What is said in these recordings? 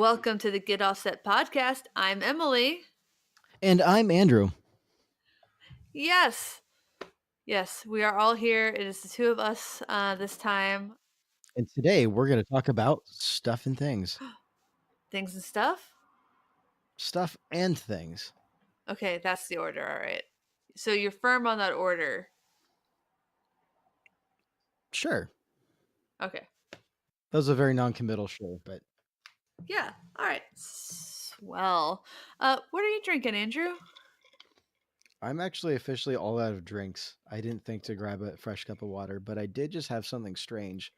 Welcome to the Get Offset podcast. I'm Emily. And I'm Andrew. Yes, we are all here. It is the two of us this time. And today we're going to talk about stuff and things. Things and stuff? Stuff and things. Okay, that's the order. All right. So you're firm on that order. Sure. Okay. That was a very non-committal show, but... Yeah, all right. Swell. What are you drinking, Andrew? I'm actually officially all out of drinks. I didn't think to grab a fresh cup of water, but I did just have something strange.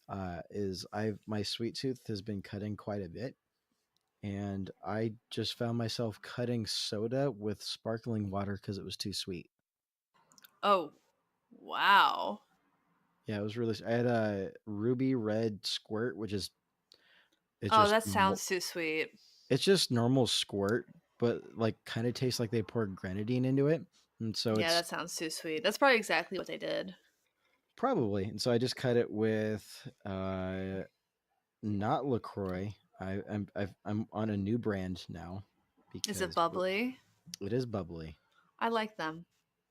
My sweet tooth has been cutting quite a bit, and I just found myself cutting soda with sparkling water because it was too sweet. Oh, wow. Yeah, it was really... I had a ruby red squirt, which is... That sounds too sweet. It's just normal squirt, but like kind of tastes like they poured grenadine into it. And so Yeah, it's that sounds too sweet. That's probably exactly what they did. probably. And so I just cut it with not LaCroix. I'm on a new brand now because Is it bubbly? it is bubbly. I like them.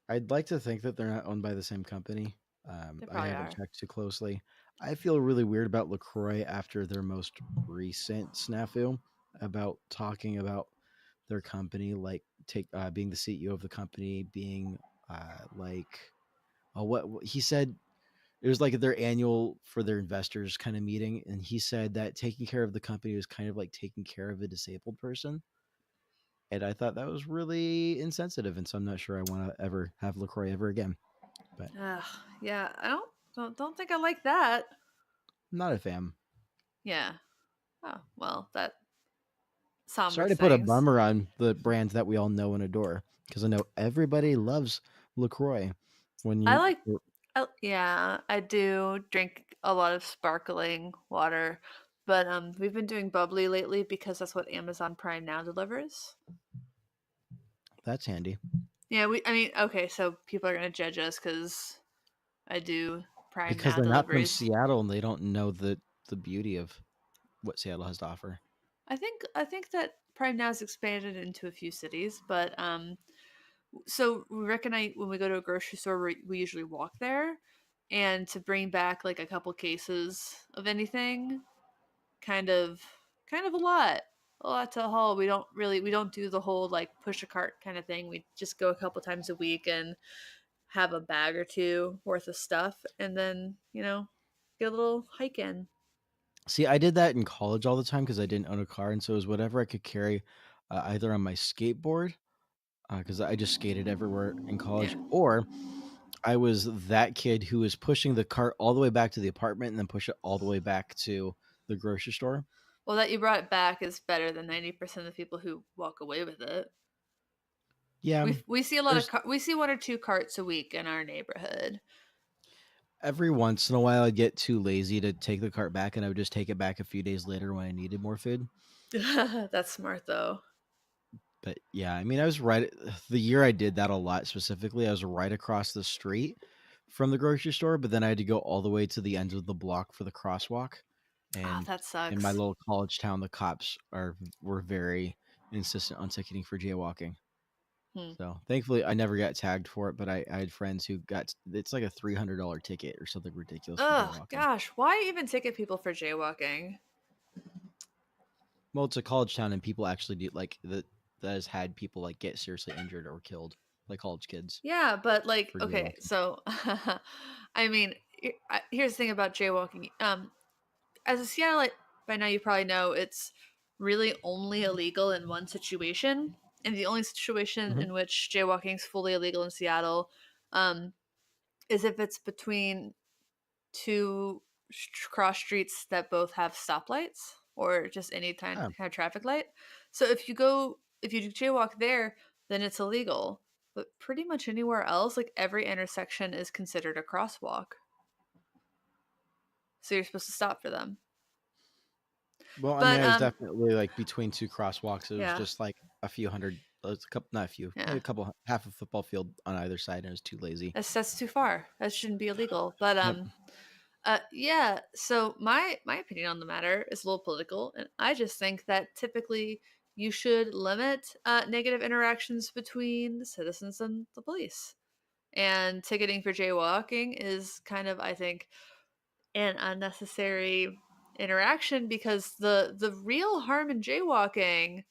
I'd like to think that they're not owned by the same company. They I probably haven't are. checked too closely. I feel really weird about LaCroix after their most recent snafu about talking about their company, like being the CEO of the company, being what he said. It was like their annual for their investors kind of meeting, and he said that taking care of the company was kind of like taking care of a disabled person. And I thought that was really insensitive, and so I'm not sure I want to ever have LaCroix ever again. But Yeah, I don't think I like that. I'm not a fan. Yeah. Oh, well, that somber Sorry to put a things. bummer on the brands that we all know and adore, because I know everybody loves LaCroix. Yeah, I do drink a lot of sparkling water, but we've been doing bubbly lately because that's what Amazon Prime Now delivers. That's handy. Yeah, okay, so people are gonna judge us because I do Prime Because Now they're not from deliveries. Seattle and they don't know the beauty of what Seattle has to offer. I think that Prime Now is expanded into a few cities, but so we recognize when we go to a grocery store, we usually walk there, and to bring back like a couple cases of anything, kind of a lot to haul. We don't do the whole like push a cart kind of thing. We just go a couple times a week and have a bag or two worth of stuff, and then get a little hike in. See, I did that in college all the time because I didn't own a car, and so it was whatever I could carry, either on my skateboard, because I just skated everywhere in college, Yeah. or I was that kid who was pushing the cart all the way back to the apartment and then push it all the way back to the grocery store. Well, that you brought it back is better than 90% of the people who walk away with it. Yeah, We see a lot there's of we see one or two carts a week in our neighborhood. every once in a while I'd get too lazy to take the cart back, and I would just take it back a few days later when I needed more food. That's smart though. But yeah, I mean, I was right the year I did that a lot specifically. I was right across the street from the grocery store, but then I had to go all the way to the end of the block for the crosswalk. Oh, And that in my sucks. little college town, the cops were very insistent on ticketing for jaywalking. Hmm. So thankfully, I never got tagged for it, but I had friends who got it's like a $300 ticket or something ridiculous for Ugh, jaywalking. gosh, why even ticket people for jaywalking? Well, it's a college town, and people actually do that has had people like get seriously injured or killed, like college kids Yeah, but like, for okay, jaywalking. so I mean, here's the thing about jaywalking. As a Seattleite, by now you probably know it's really only illegal in one situation, and the only situation Mhm. in which jaywalking is fully illegal in Seattle, um, is if it's between two cross streets that both have stoplights or just any kind Oh, of traffic light. So if you jaywalk there, then it's illegal. But pretty much anywhere else, like every intersection is considered a crosswalk. So you're supposed to stop for them. well, I mean, But I was definitely like between two crosswalks. It was yeah. just like a few hundred, it's a couple, not a few, maybe Yeah. a couple, half a football field on either side, and I was too lazy. That's too far. That shouldn't be illegal. But Yep. Yeah. So my opinion on the matter is a little political, and I just think that typically you should limit negative interactions between citizens and the police. And ticketing for jaywalking is kind of, I think, an unnecessary interaction because the real harm in jaywalking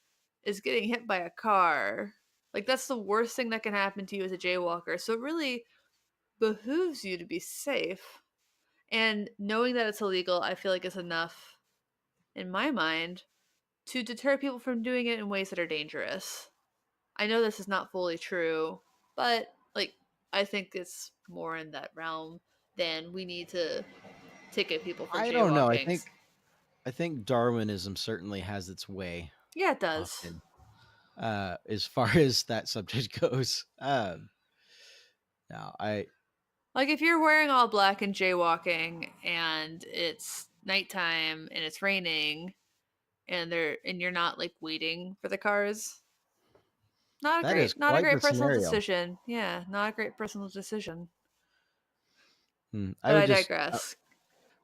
is getting hit by a car. Like that's the worst thing that can happen to you as a jaywalker. So it really behooves you to be safe. And knowing that it's illegal, I feel like is enough in my mind to deter people from doing it in ways that are dangerous. I know this is not fully true, but like I think it's more in that realm than we need to ticket people for I don't know. jaywalkings. I think Darwinism certainly has its way Yeah, it does. often, as far as that subject goes. Now I Like if you're wearing all black and jaywalking and it's nighttime and it's raining and you're not like waiting for the cars, that is not a quite the great personal scenario. decision. Yeah, not a great personal decision. I But would I just digress.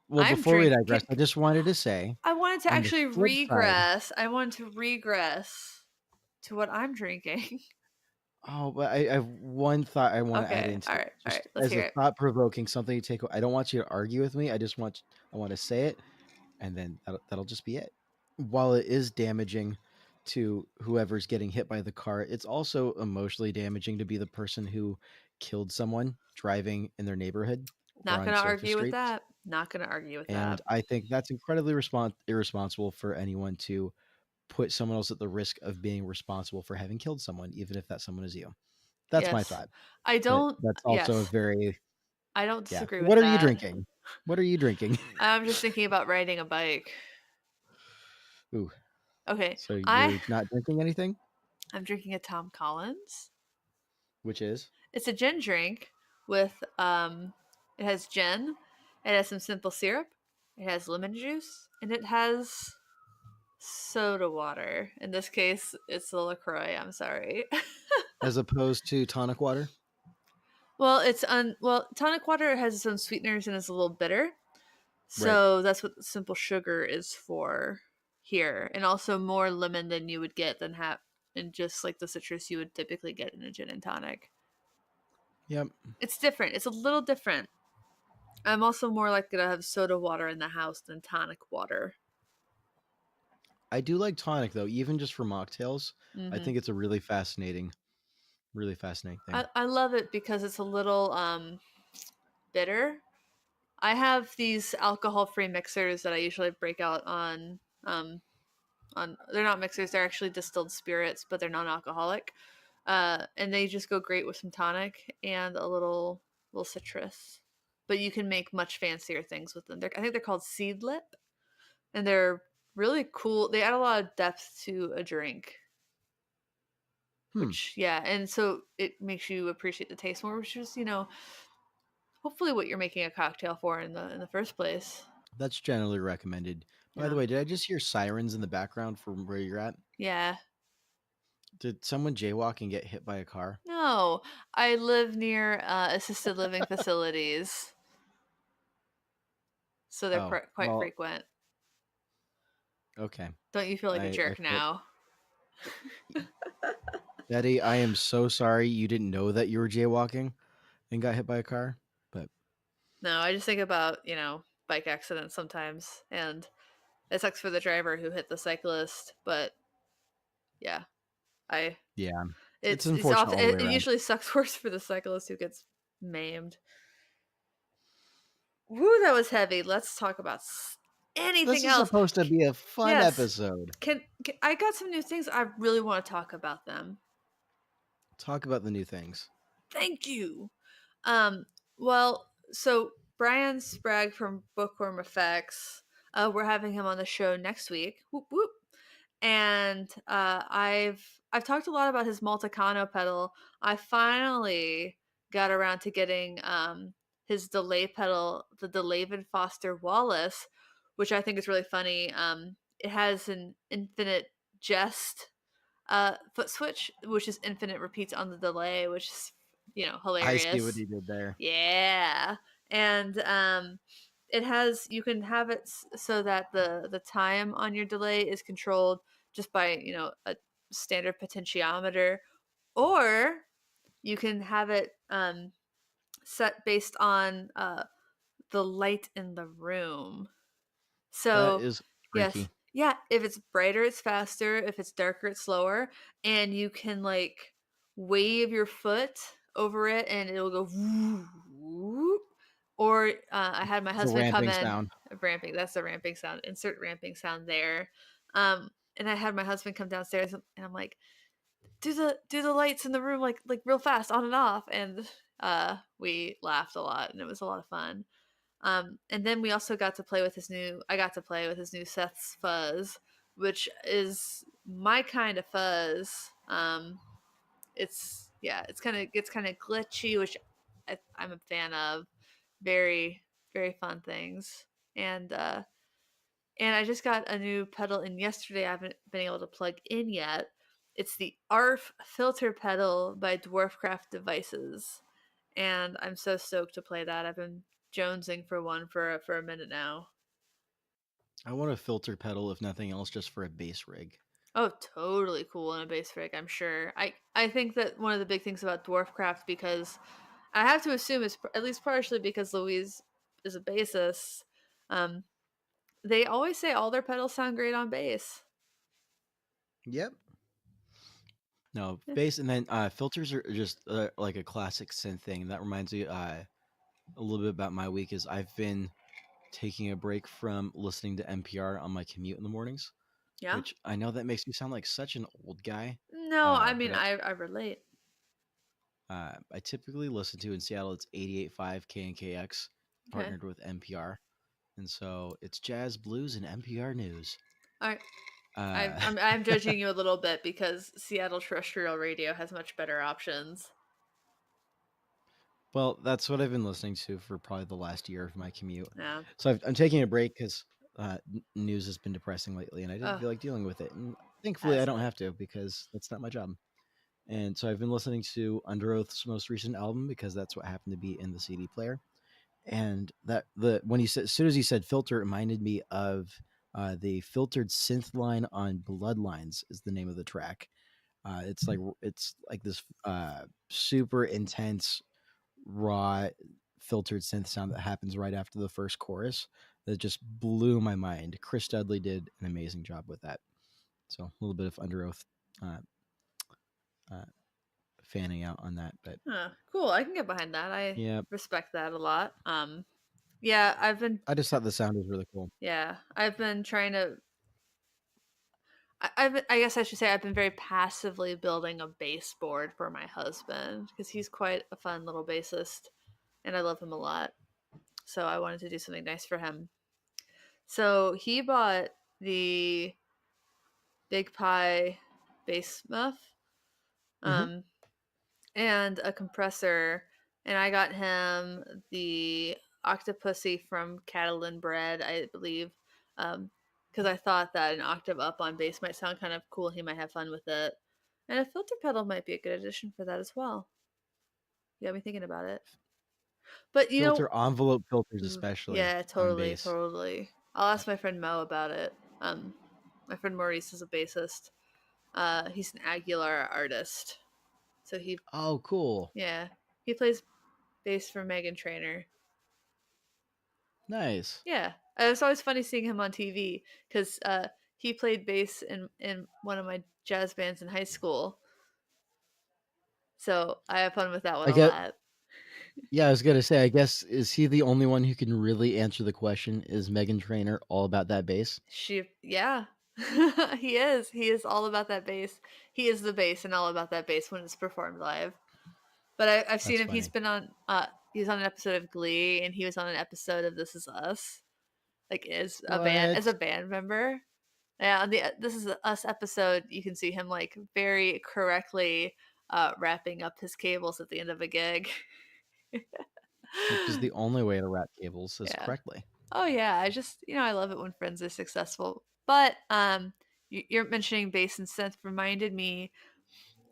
well, I'm before we drink. digress, I just wanted to say I wanted to on the actually flip side. regress. I wanted to regress to what I'm drinking. Oh, but I have one thought I want to add Okay. into All it, right. All right. just Let's as hear a it. thought provoking something to take. I don't want you to argue with me. I want to say it, and then that'll just be it. While it is damaging to whoever's getting hit by the car, it's also emotionally damaging to be the person who killed someone driving in their neighborhood or Not on gonna surface argue with streets. that. Not gonna argue with And that. I think that's incredibly irresponsible for anyone to put someone else at the risk of being responsible for having killed someone, even if that someone is you. That's my Yes. thought. I But don't. that's also a Yes. very I don't yeah. disagree with What are you that. drinking? What are you drinking? I'm just thinking about riding a bike. Ooh, Okay. so you're not drinking anything, I'm drinking a Tom Collins. which is It's a gin drink with it has gin, it has some simple syrup, it has lemon juice, and it has soda water. In this case, it's the LaCroix. I'm sorry. as opposed to tonic water, Well, tonic water has its own sweeteners and is a little bitter. right? So that's what the simple sugar is for here. And also more lemon than you would get than have and just like the citrus you would typically get in a gin and tonic. Yep. It's different. It's a little different. I'm also more likely to have soda water in the house than tonic water. I do like tonic though, even just for mocktails. I Hmm think it's a really fascinating thing. I love it because it's a little bitter. I have these alcohol-free mixers that I usually break out on they're not mixers, they're actually distilled spirits, but they're non-alcoholic. And they just go great with some tonic and a little citrus. But you can make much fancier things with them. I think they're called Seedlip, and they're really cool. They add a lot of depth to a drink, Hmm. which yeah, and so it makes you appreciate the taste more, which is hopefully what you're making a cocktail for in the first place. That's generally recommended. By the Yeah, way, did I just hear sirens in the background from where you're at? yeah. Did someone jaywalk and get hit by a car? No, I live near assisted living facilities, so they're Oh, quite well, frequent. okay. Don't you feel like a I jerk feel now? Betty, I am so sorry you didn't know that you were jaywalking and got hit by a car. But No, I just think about, bike accidents sometimes, and it sucks for the driver who hit the cyclist, but yeah, I yeah, it's it's unfortunate often all the way it around. usually sucks worse for the cyclist who gets maimed. Woo, that was heavy. Let's talk about This anything is else. supposed to be a fun Yes. episode. I got some new things. I really want to talk about them. Talk about the new things. Thank you. Um, well, so Brian Sprague from Bookworm Effects, we're having him on the show next week. Whoop whoop. And I've talked a lot about his Multicano pedal. I finally got around to getting his delay pedal, the Delayvid Foster Wallace, which I think is really funny. It has an infinite jest foot switch, which is infinite repeats on the delay, which is I see what hilarious. he did there. Yeah. And it has, you can have it so that the time on your delay is controlled just by, you know, a standard potentiometer, or you can have it set based on the light in the room. That So, is yes. freaky. Yeah, if it's brighter, it's faster. If it's darker, it's slower. And you can like wave your foot over it and it'll go whoop, whoop. Or I had my It's a husband come ramping in, sound. ramping, that's the ramping sound. Insert ramping sound there. And I had my husband come downstairs and I'm like, do the lights in the room like real fast on and off. And we laughed a lot and it was a lot of fun. And then we also got to play with his new. I got to play with his new Seths fuzz, which is my kind of fuzz. It's yeah, it's kind of glitchy, which I'm a fan of. Very very fun things, and I just got a new pedal in yesterday. I haven't been able to plug in yet. It's the ARF filter pedal by Dwarfcraft Devices, and I'm so stoked to play that. I've been jonesing for one for a minute now. I want a filtered pedal, if nothing else, just for a bass rig. Oh, totally cool in a bass rig, I'm sure. I think that one of the big things about Dwarfcraft, because I have to assume it's at least partially because Louise is a bassist. Um, they always say all their pedals sound great on bass. Yep. No, Yeah. bass, and then filters are just like a classic synth thing. That reminds me a little bit about my week. Is I've been taking a break from listening to NPR on my commute in the mornings, Yeah. which I know that makes me sound like such an old guy. No, I But mean I relate. I typically listen to in Seattle. It's 88.5 KNKX, Okay. partnered with NPR, and so it's jazz, blues, and NPR news. All right. Uh, I'm judging you a little bit because Seattle terrestrial radio has much better options. well, that's what I've been listening to for probably the last year of my commute. Yeah. So I'm taking a break because news has been depressing lately, and I didn't Oh, feel like dealing with it. And thankfully, I has don't it? have to because that's not my job. And so I've been listening to Underoath's most recent album because that's what happened to be in the CD player. And that the when he said, as soon as he said filter, it reminded me of the filtered synth line on Bloodlines is the name of the track. It's like this super intense raw filtered synth sound that happens right after the first chorus that just blew my mind. Chris Dudley did an amazing job with that. So a little bit of Underoath uh, uh, fanning out on that, but Huh, cool. I can get behind that. I yeah, respect that a lot. Yeah, I just thought the sound was really cool. I've been trying to. I guess I should say I've been very passively building a bass board for my husband because he's quite a fun little bassist, and I love him a lot. So I wanted to do something nice for him. So he bought the Big Pie Bass Muff, Hmm. um, and a compressor, and I got him the Octopussy from Catalan Bread, I believe, because I thought that an octave up on bass might sound kind of cool. He might have fun with it, and a filter pedal might be a good addition for that as well. You got me thinking about it. But you know, Filter envelope filters, especially yeah, on totally, bass. totally. I'll ask my friend Mo about it. My friend Maurice is a bassist. He's an Aguilar artist, so Oh, cool. yeah, he plays bass for Megan Trainor. Nice. Yeah, it's always funny seeing him on TV because he played bass in one of my jazz bands in high school. So I have fun with that one I a get. lot. Yeah, I was gonna say. I guess is he the only one who can really answer the question? Is Megan Trainor all about that bass? Yeah, he is. He is all about that bass. He is the bass and all about that bass when it's performed live. But I've seen That's him. He's funny. been on. He's on an episode of Glee, and he was on an episode of This Is Us. Like as a What? band member. Yeah, on the This Is Us episode, you can see him like very correctly wrapping up his cables at the end of a gig. Which is the only way to wrap cables is Yeah. correctly. Oh yeah. I just I love it when friends are successful. But you're mentioning bass and synth reminded me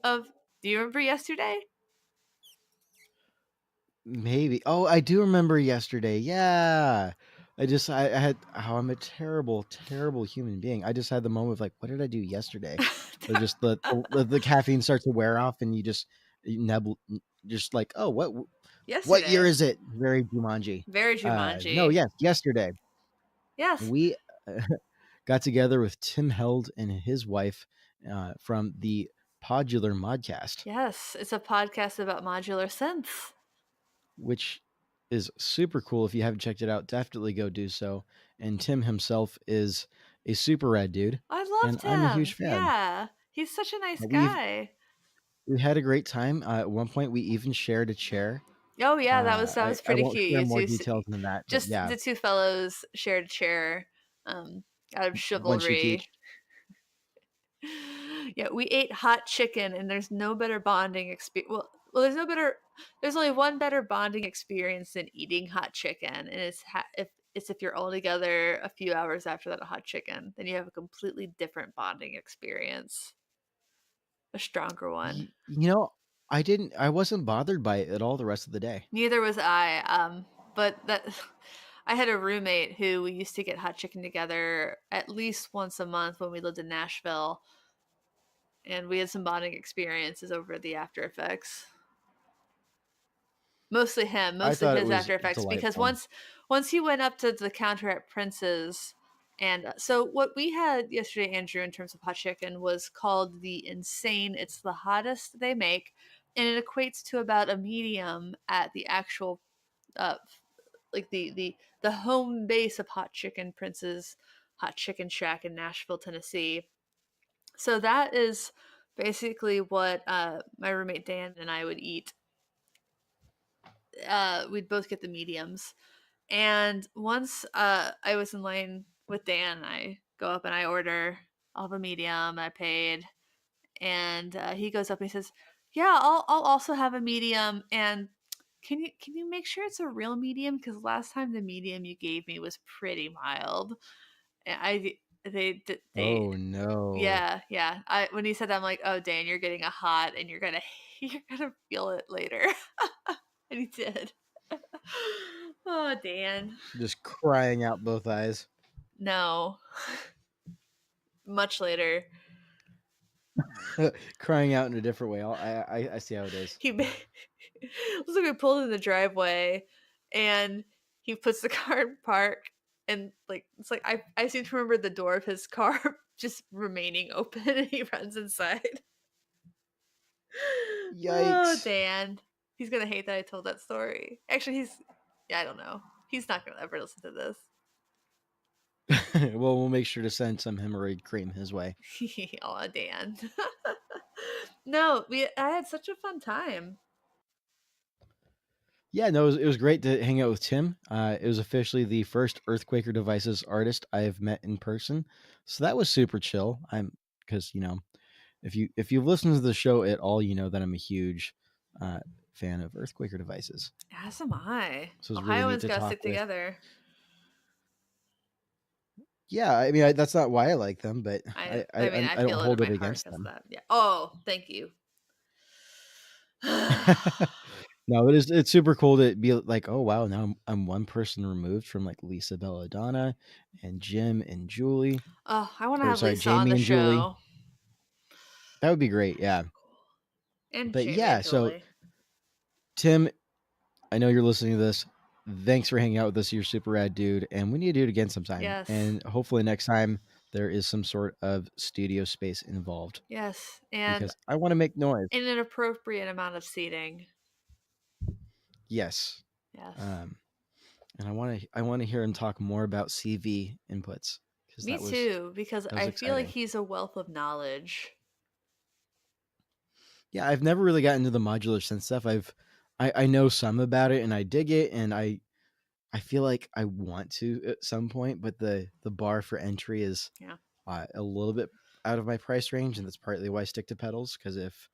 of. Do you remember yesterday? Maybe. Oh, I do remember yesterday. Yeah. I had how I'm a terrible, terrible human being. I just had the moment of like, what did I do yesterday? Or just the caffeine starts to wear off, and you nebble, just like, oh, what year Yesterday. is it? Very Jumanji. Very No, Jumanji. yes, yesterday Yes. we got together with Tim Held and his wife from the Podular Modcast, Yes. It's a podcast about modular synths. which is super cool. If you haven't checked it out, definitely go do so. And Tim himself is a super rad dude, I and loved I'm a huge him. fan. Yeah. He's such a nice We've guy. we had a great time. At one point, we even shared a chair. Oh yeah, that was I pretty won't cute. share You more two, details than that, but just yeah, the two fellows shared a chair, out of one cheek chivalry. each. Yeah, we ate hot chicken, and there's no better bonding experience. There's no better. There's only one better bonding experience than eating hot chicken, and if you're all together a few hours after that hot chicken, then you have a completely different bonding experience, a stronger one. You know, I wasn't bothered by it at all the rest of the day. Neither was I. But that I had a roommate who we used to get hot chicken together at least once a month when we lived in Nashville, and we had some bonding experiences over the After Effects. Mostly him, I mostly thought it his was After Effects, because delightful. once he went up to the counter at Prince's, and so what we had yesterday, Andrew, in terms of hot chicken was called the Insane. It's the hottest they make, and it equates to about a medium at the actual, uh, like the home base of Hot Chicken Prince's Hot Chicken Shack in Nashville, Tennessee. So that is basically what my roommate Dan and I would eat. We'd both get the mediums. And once I was in line with Dan, I go up and I order. I'll have a medium. I paid, and he goes up and he says, "Yeah, I'll also have a medium. And can you make sure it's a real medium? Because last time the medium you gave me was pretty mild." And they Oh no. yeah, yeah. I when he said that, I'm like, "Oh, Dan, you're getting a hot, and you're gonna feel it later." And he did. Oh, Dan. Just crying out both eyes. No, much later. Crying out in a different way. I see how it is. He looks like we pulled in the driveway, and he puts the car in park, and like it's like I seem to remember the door of his car just remaining open, and he runs inside. Oh, Yikes. Dan. He's gonna hate that I told that story. Actually, yeah, I don't know. He's not gonna ever listen to this. Well, we'll make sure to send some hemorrhoid cream his way. Aw, Dan. No, I had such a fun time. Yeah, no, it was great to hang out with Tim. It was officially the first Earthquaker Devices artist I have met in person, so that was super chill. I'm because if you've listened to the show at all, you know that I'm a huge uh, fan of Earthquaker Devices. As am I. So it was really neat Ohioans to gotta talk stick with. together. Yeah, I mean that's not why I like them, but I mean, I I don't feel it in hold my it heart against because them. that. Yeah. Oh, thank you. No, it's super cool to be like, oh wow, now I'm one person removed from like Lisa Belladonna and Jim and Julie, Oh, I want to or have sorry, Lisa on Jamie the and Julie. show. That would be great, yeah. So cool. And But Jamie yeah, and so Julie. Tim, I know you're listening to this. Thanks for hanging out with us. You're a super rad dude, and we need to do it again sometime. Yes. And hopefully next time there is some sort of studio space involved Yes. And because I want to make noise. in an appropriate amount of seating. Yes. Yes. Um, and I want to hear him talk more about CV inputs because Me too, because that was I feel like exciting. he's a wealth of knowledge. Yeah, I've never really gotten into the modular synth stuff. I know some about it and I dig it, and I feel like I want to at some point, but the bar for entry is Yeah. a little bit out of my price range, and that's partly why I stick to pedals. Because if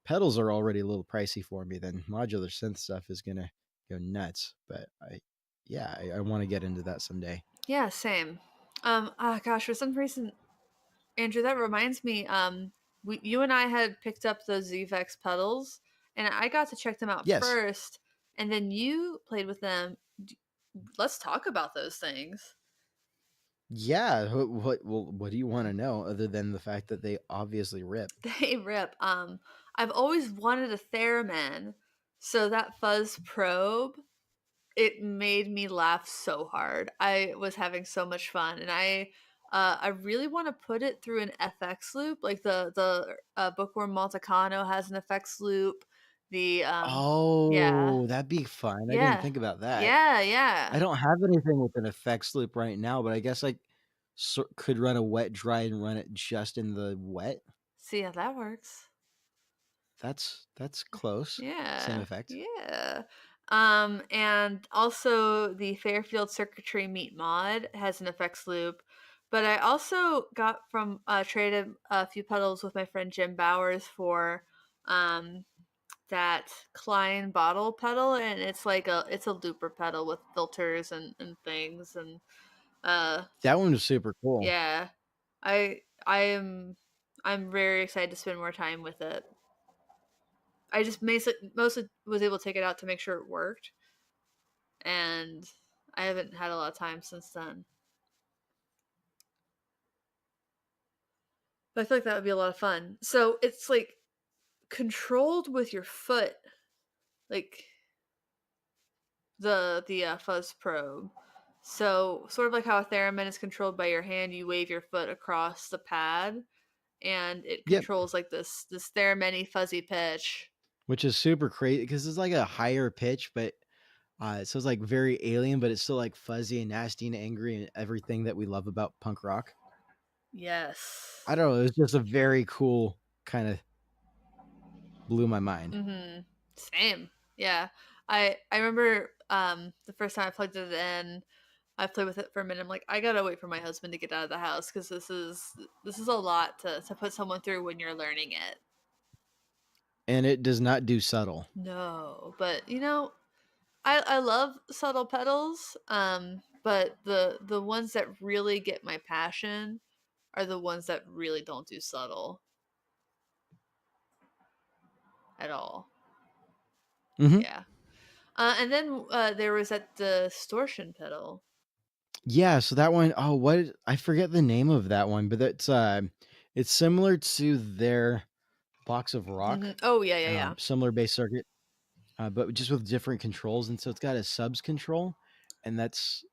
pedals are already a little pricey for me, then modular synth stuff is gonna go nuts. But I want to get into that someday. Yeah, same. Gosh, for some reason, Andrew, that reminds me, you and I had picked up those Zvex pedals, and I got to check them out Yes. first, and then you played with them. let's talk about those things. Yeah. What do you want to know other than the fact that they obviously rip? They rip. I've always wanted a theremin, so that fuzz probe, it made me laugh so hard. I was having so much fun, and I really want to put it through an FX loop. Like the Bookworm Multicano has an FX loop. The yeah, Oh, that'd be fun. I didn't yeah, think about that. yeah, I yeah. don't have anything with an effects loop right now, but I guess I could run a wet dry and run it just in the wet. See how that works. That's close. Same Yeah, effect. yeah. And also the Fairfield Circuitry Meet Mod has an effects loop, but I also got from traded a few pedals with my friend Jim Bowers for um that Klein bottle pedal, and it's a looper pedal with filters and things, and uh That one was super cool. yeah, I'm very excited to spend more time with it. I just mostly was able to take it out to make sure it worked, and I haven't had a lot of time since then. But I feel like that would be a lot of fun. So it's like controlled with your foot, like the fuzz probe. So sort of like how a theremin is controlled by your hand, you wave your foot across the pad, and it Yep. controls like this theremin fuzzy pitch. Which is super crazy because it's like a higher pitch, but so it's like very alien, but it's still like fuzzy and nasty and angry and everything that we love about punk rock. Yes. I don't know. It was just a very cool kind of blew my mind. Mm-hmm. Same. Yeah. I remember the first time I plugged it in, I played with it for a minute. I'm like, I gotta wait for my husband to get out of the house because this is a lot to put someone through when you're learning it. And it does not do subtle. No, but I love subtle pedals. But the ones that really get my passion are the ones that really don't do subtle at all. Mm-hmm. Yeah. And then there was that distortion pedal. Yeah, so that one, oh, I forget the name of that one, but it's similar to their box of rock, Oh yeah, yeah, yeah. similar bass circuit, but just with different controls. And so it's got a subs control, and that's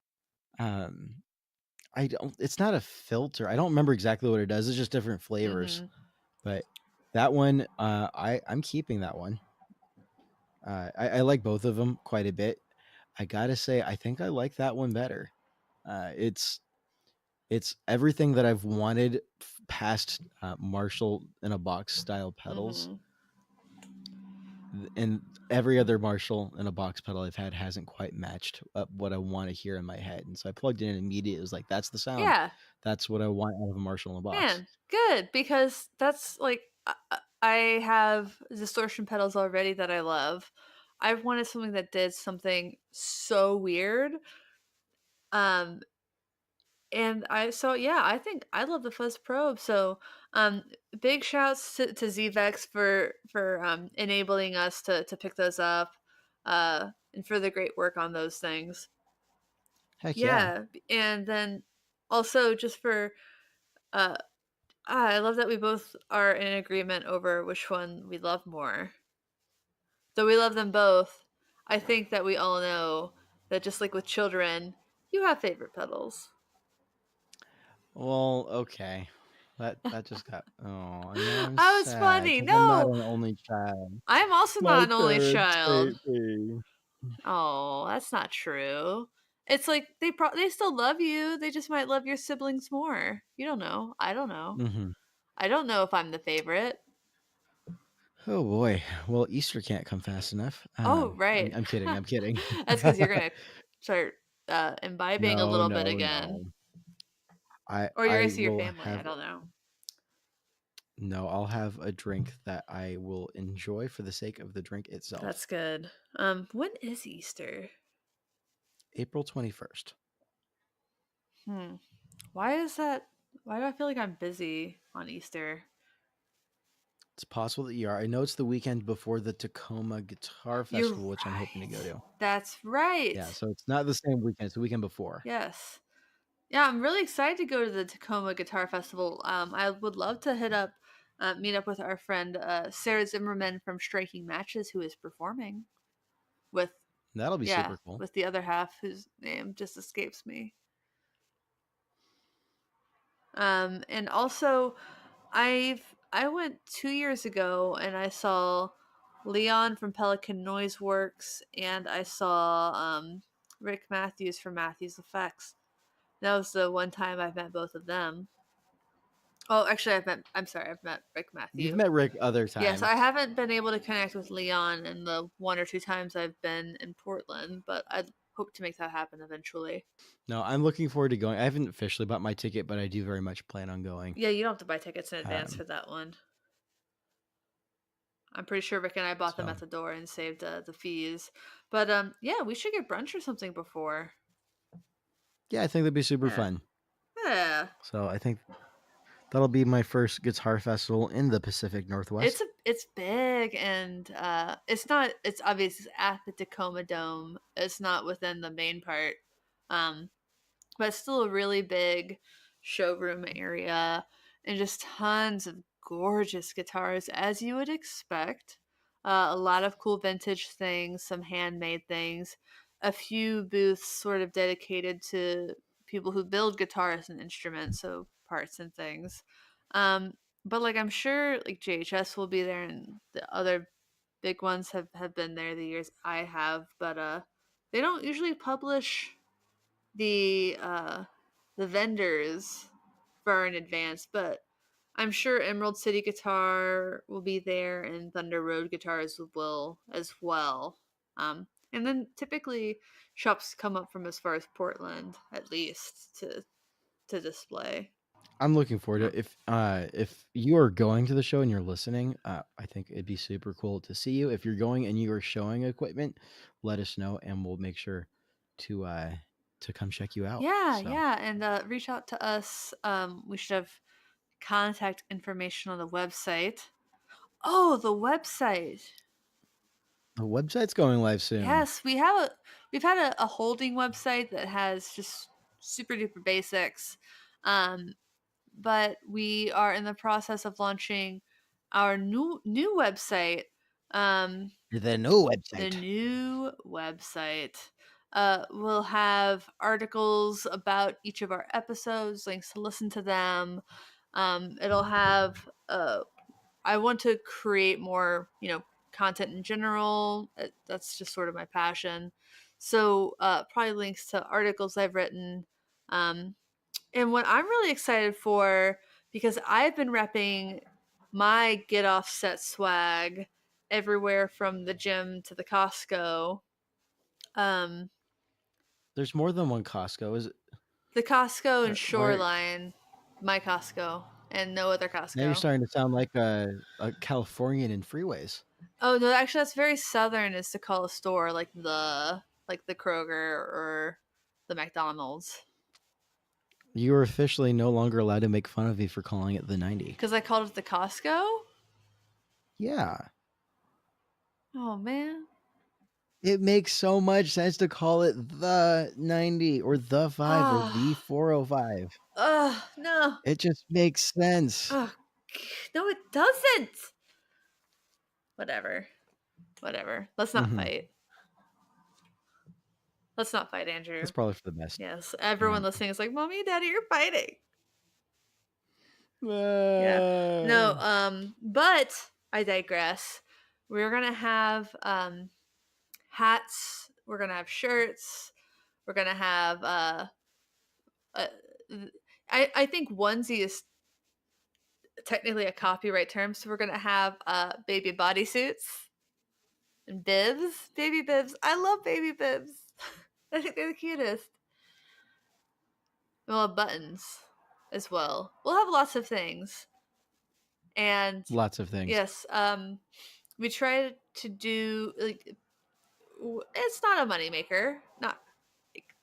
um, it's not a filter. I don't remember exactly what it does. It's just different flavors. Mm-hmm. But that one, I'm keeping that one. I like both of them quite a bit. I gotta say, I think I like that one better. It's everything that I've wanted past Marshall in a box style pedals, Mm-hmm. and every other Marshall in a box pedal I've had hasn't quite matched up what I want to hear in my head. And so I plugged it in immediately. It was like, that's the sound. Yeah, That's what I want out of a Marshall in a box. man, good because that's like I have distortion pedals already that I love. I've wanted something that did something so weird. Um, and I think I love the fuzz probe. So um, big shouts to Zvex for enabling us to pick those up, and for the great work on those things. Heck yeah. Yeah, and then also just for uh I love that we both are in agreement over which one we love more. Though we love them both, I think that we all know that just like with children, you have favorite pedals. Well, okay. That just got, oh, now I'm Oh, it's sad funny. because I'm not No, an only child. I am also My not an only parents child. hate me. Oh, that's not true. It's like they still love you. They just might love your siblings more. You don't know. I don't know. Hmm. I don't know if I'm the favorite. Oh boy. Well, Easter can't come fast enough. Oh, I'm, right. I'm kidding. I'm kidding. That's because you're gonna start imbibing a No, little bit no, again, no. I or you're gonna I see your will family. I have don't know. no. I'll have a drink that I will enjoy for the sake of the drink That's itself. good. When is Easter? April 21st. Hmm. Why is that? Why do I feel like I'm busy on Easter? It's possible that you are. I know it's the weekend before the Tacoma Guitar You're Festival, which I'm hoping to go right. to. That's right. Yeah, so it's not the same weekend. It's the weekend before. Yes. Yeah, I'm really excited to go to the Tacoma Guitar Festival. I would love to meet up with our friend Sarah Zimmerman from Striking Matches, who is performing with, That'll be yeah, super cool. with the other half whose name just escapes me. And also, I went 2 years ago and I saw Leon from Pelican Noise Works, and I saw Rick Matthews from Matthews Effects. That was the one time I've met both of them. Oh, actually, I've met Rick You've Matthew. met Rick other Yes, times. I haven't been able to connect with Leon in the 1 or 2 times I've been in Portland, but I hope to make that happen eventually. No, I'm looking forward to going. I haven't officially bought my ticket, but I do very much plan on going. Yeah, you don't have to buy tickets in advance Um, for that one. I'm pretty sure Rick and I bought them so at the door and saved the fees. But yeah, we should get brunch or something before. yeah, I think that'd be super Yeah, fun. yeah. So I think that'll be my first guitar festival in the Pacific Northwest. It's big, and it's not, it's obvious it's at the Tacoma Dome. It's not within the main part. Um, but it's still a really big showroom area, and just tons of gorgeous guitars, as you would expect. A lot of cool vintage things, some handmade things, a few booths sort of dedicated to people who build guitars and instruments, so parts and things. Um, but like I'm sure like JHS will be there, and the other big ones have been there the years I have, but they don't usually publish the uh the vendors far in advance, but I'm sure Emerald City Guitar will be there and Thunder Road Guitars will as well. And then typically shops come up from as far as Portland at least to display. I'm looking forward to Yeah. it. If you are going to the show and you're listening, I think it'd be super cool to see you. If you're going and you are showing equipment, let us know and we'll make sure to come check you out. Yeah, So yeah, and reach out to us. We should have contact information on the website. Oh, the website. the website's going live soon. Yes, we've had a holding website that has just super duper basics. Um, but we are in the process of launching our new website. Um, The new the website. new website will have articles about each of our episodes, links to listen to them. It'll have I want to create more, content in general. That's just sort of my passion. So probably links to articles I've written. Um, and what I'm really excited for, because I've been repping my get off set swag everywhere from the gym to the Costco. Um, There's more than one Costco. Is it? the Costco and Why? Shoreline, my Costco, and no other Now you're Costco. starting to sound like a Californian in freeways. Oh no, actually that's very southern, is to call a store like the Kroger or the McDonald's. You are officially no longer allowed to make fun of me for calling it the 90. Because I called it the Costco? Yeah. Oh man. It makes so much sense to call it the 90 or the 5 or the Ah. 405. No. It just makes sense. Oh, no, it doesn't. Whatever. Whatever. Let's not Hmm. fight. Let's not fight, Andrew. That's probably for the best. Yes. Yeah. Everyone listening is like, Mommy, Daddy, you're fighting. Yeah. No, Uh, but I digress. We're gonna have hats, we're gonna have shirts, we're gonna have uh I think onesie is technically a copyright term, so we're gonna have baby bodysuits and bibs. Baby bibs. I love baby bibs. I think they're the cutest. We'll have buttons as well. We'll have lots of things. And lots of things. yes, we try to do like it's not a moneymaker, not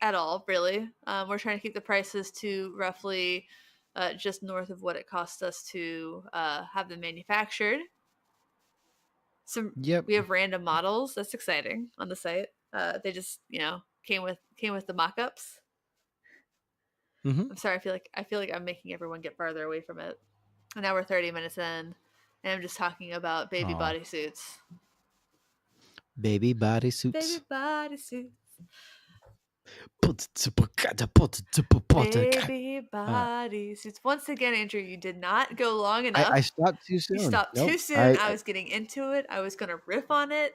at all, really. We're trying to keep the prices to roughly just north of what it cost us to have them manufactured. Yep. We have random models. That's exciting on the site. They just came with the mock-ups. Mm-hmm. I'm sorry. I feel like I'm making everyone get farther away from it. And now we're 30 minutes in, and I'm just talking about baby Oh, bodysuits. baby Baby bodysuits. bodysuits. Baby Uh, bodysuits. Once again, Andrew, you did not go long I enough. stopped too You soon. stopped Nope. too soon. I was getting into it. I was gonna riff on it.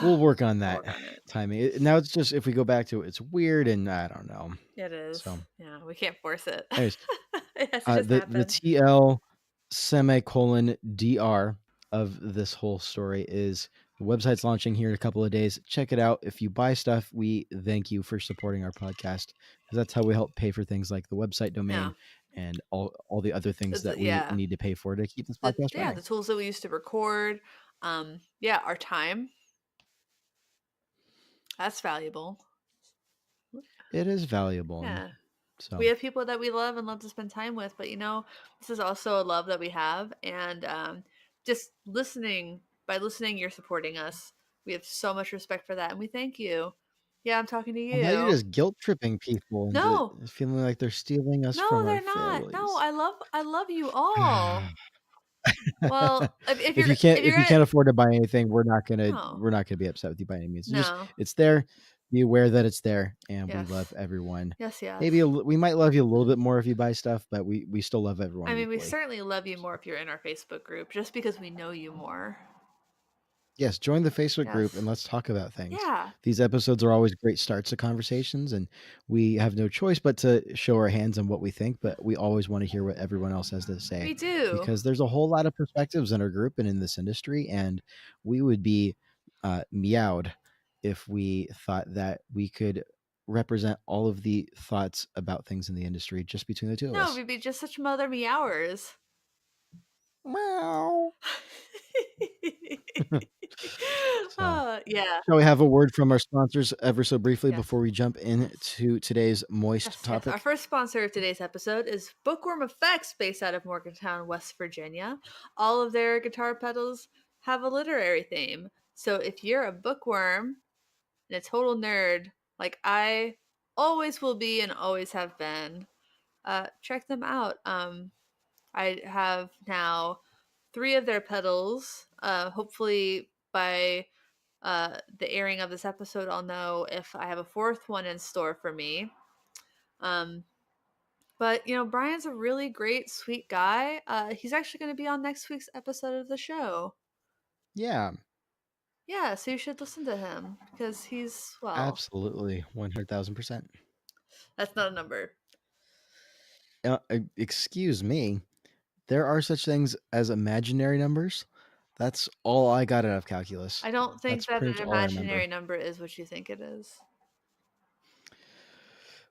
We'll work on I'll that work on it. timing. Now it's just if we go back to it, it's weird and I don't know. It is. So, Yeah, we can't force it. anyways, It has to just the happen. TL semicolon dr of this whole story is the website's launching here in a couple of days. Check it out. If you buy stuff, we thank you for supporting our podcast because that's how we help pay for things like the website Yeah. domain and all the other things that we Yeah. need to pay for to keep this podcast running. The tools that we used to record. Yeah, our time. That's valuable. It is valuable. Yeah. So We have people that we love and love to spend time with, but this is also a love that we have, and just listening. By listening, you're supporting us. We have so much respect for that, and we thank you. Yeah, I'm talking to well, now you're you. just guilt tripping people into No, feeling like they're stealing us from no, our they're not. No, families. I love you all. Well, If you can't if you're if you gonna can't afford to buy anything, we're not gonna no, we're not gonna be upset with you by any means. Just no, it's there. Be aware that it's there, and we love yes, everyone. yes, yes. Maybe we might love you a little bit more if you buy stuff, but we still love everyone I mean, we equally. certainly love you more if you're in our Facebook group, just because we know you more. Yes, join the Facebook group and Yes. let's talk about things. Yeah. These episodes are always great starts to conversations, and we have no choice but to show our hands on what we think, but we always want to hear what everyone else has to say We do. because there's a whole lot of perspectives in our group and in this industry, and we would be meowed if we thought that we could represent all of the thoughts about things in the industry just between the two of No, us. we'd be just such mother meowers. Meow. So Yeah. shall we have a word from our sponsors ever so briefly Yes. before we jump Yes. into today's moist Yes. Our topic? first sponsor of today's episode is Bookworm Effects, based out of Morgantown, West Virginia. All of their guitar pedals have a literary theme. So if you're a bookworm and a total nerd, like I always will be and always have been, check them out. I have now 3 of their pedals. Hopefully by the airing of this episode, I'll know if I have a 4th one in store for me. But Brian's a really great, sweet guy. He's actually going to be on next week's episode of the show. Yeah, Yeah, so you should listen to him because he's, well, absolutely, 100,000%. that's not a number. Excuse me. There are such things as imaginary numbers. That's all I got out of calculus. I don't think That's that pretty an much all I remember. imaginary number is what you think it is.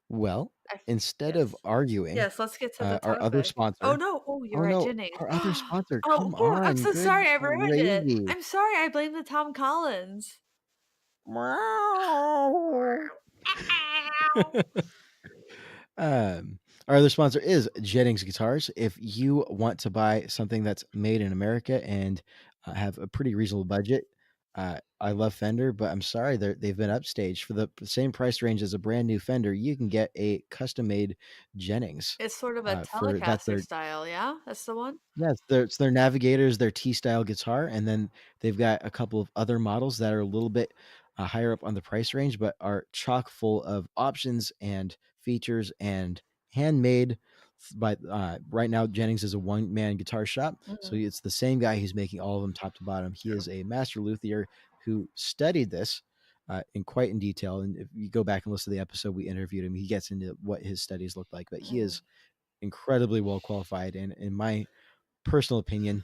Well, instead Yes. of arguing, Yes, let's get to the our other topic. Oh sponsor. no! Oh, you're Oh right, no, Jennings. our other sponsor. Come Oh, I'm on, so good sorry. I ruined it. gravy. I'm sorry. I blame the Tom Collins. Our other sponsor is Jennings Guitars. If you want to buy something that's made in America and have a pretty reasonable budget, I love Fender, but I'm sorry they've been upstaged for the same price range as a brand new Fender. You can get a custom made Jennings. It's sort of a For that's Telecaster their style, yeah? That's the one? Yes, it's their Navigators, their T style guitar, and then they've got a couple of other models that are a little bit higher up on the price range, but are chock full of options and features and handmade. By right now, Jennings is a one-man guitar shop, so Mhm. it's the same guy who's making all of them top to bottom. He is a master luthier who studied this in detail. And if you go back and listen to the episode, we interviewed him. He gets into what his studies look like, but he is incredibly well qualified, and in my personal opinion,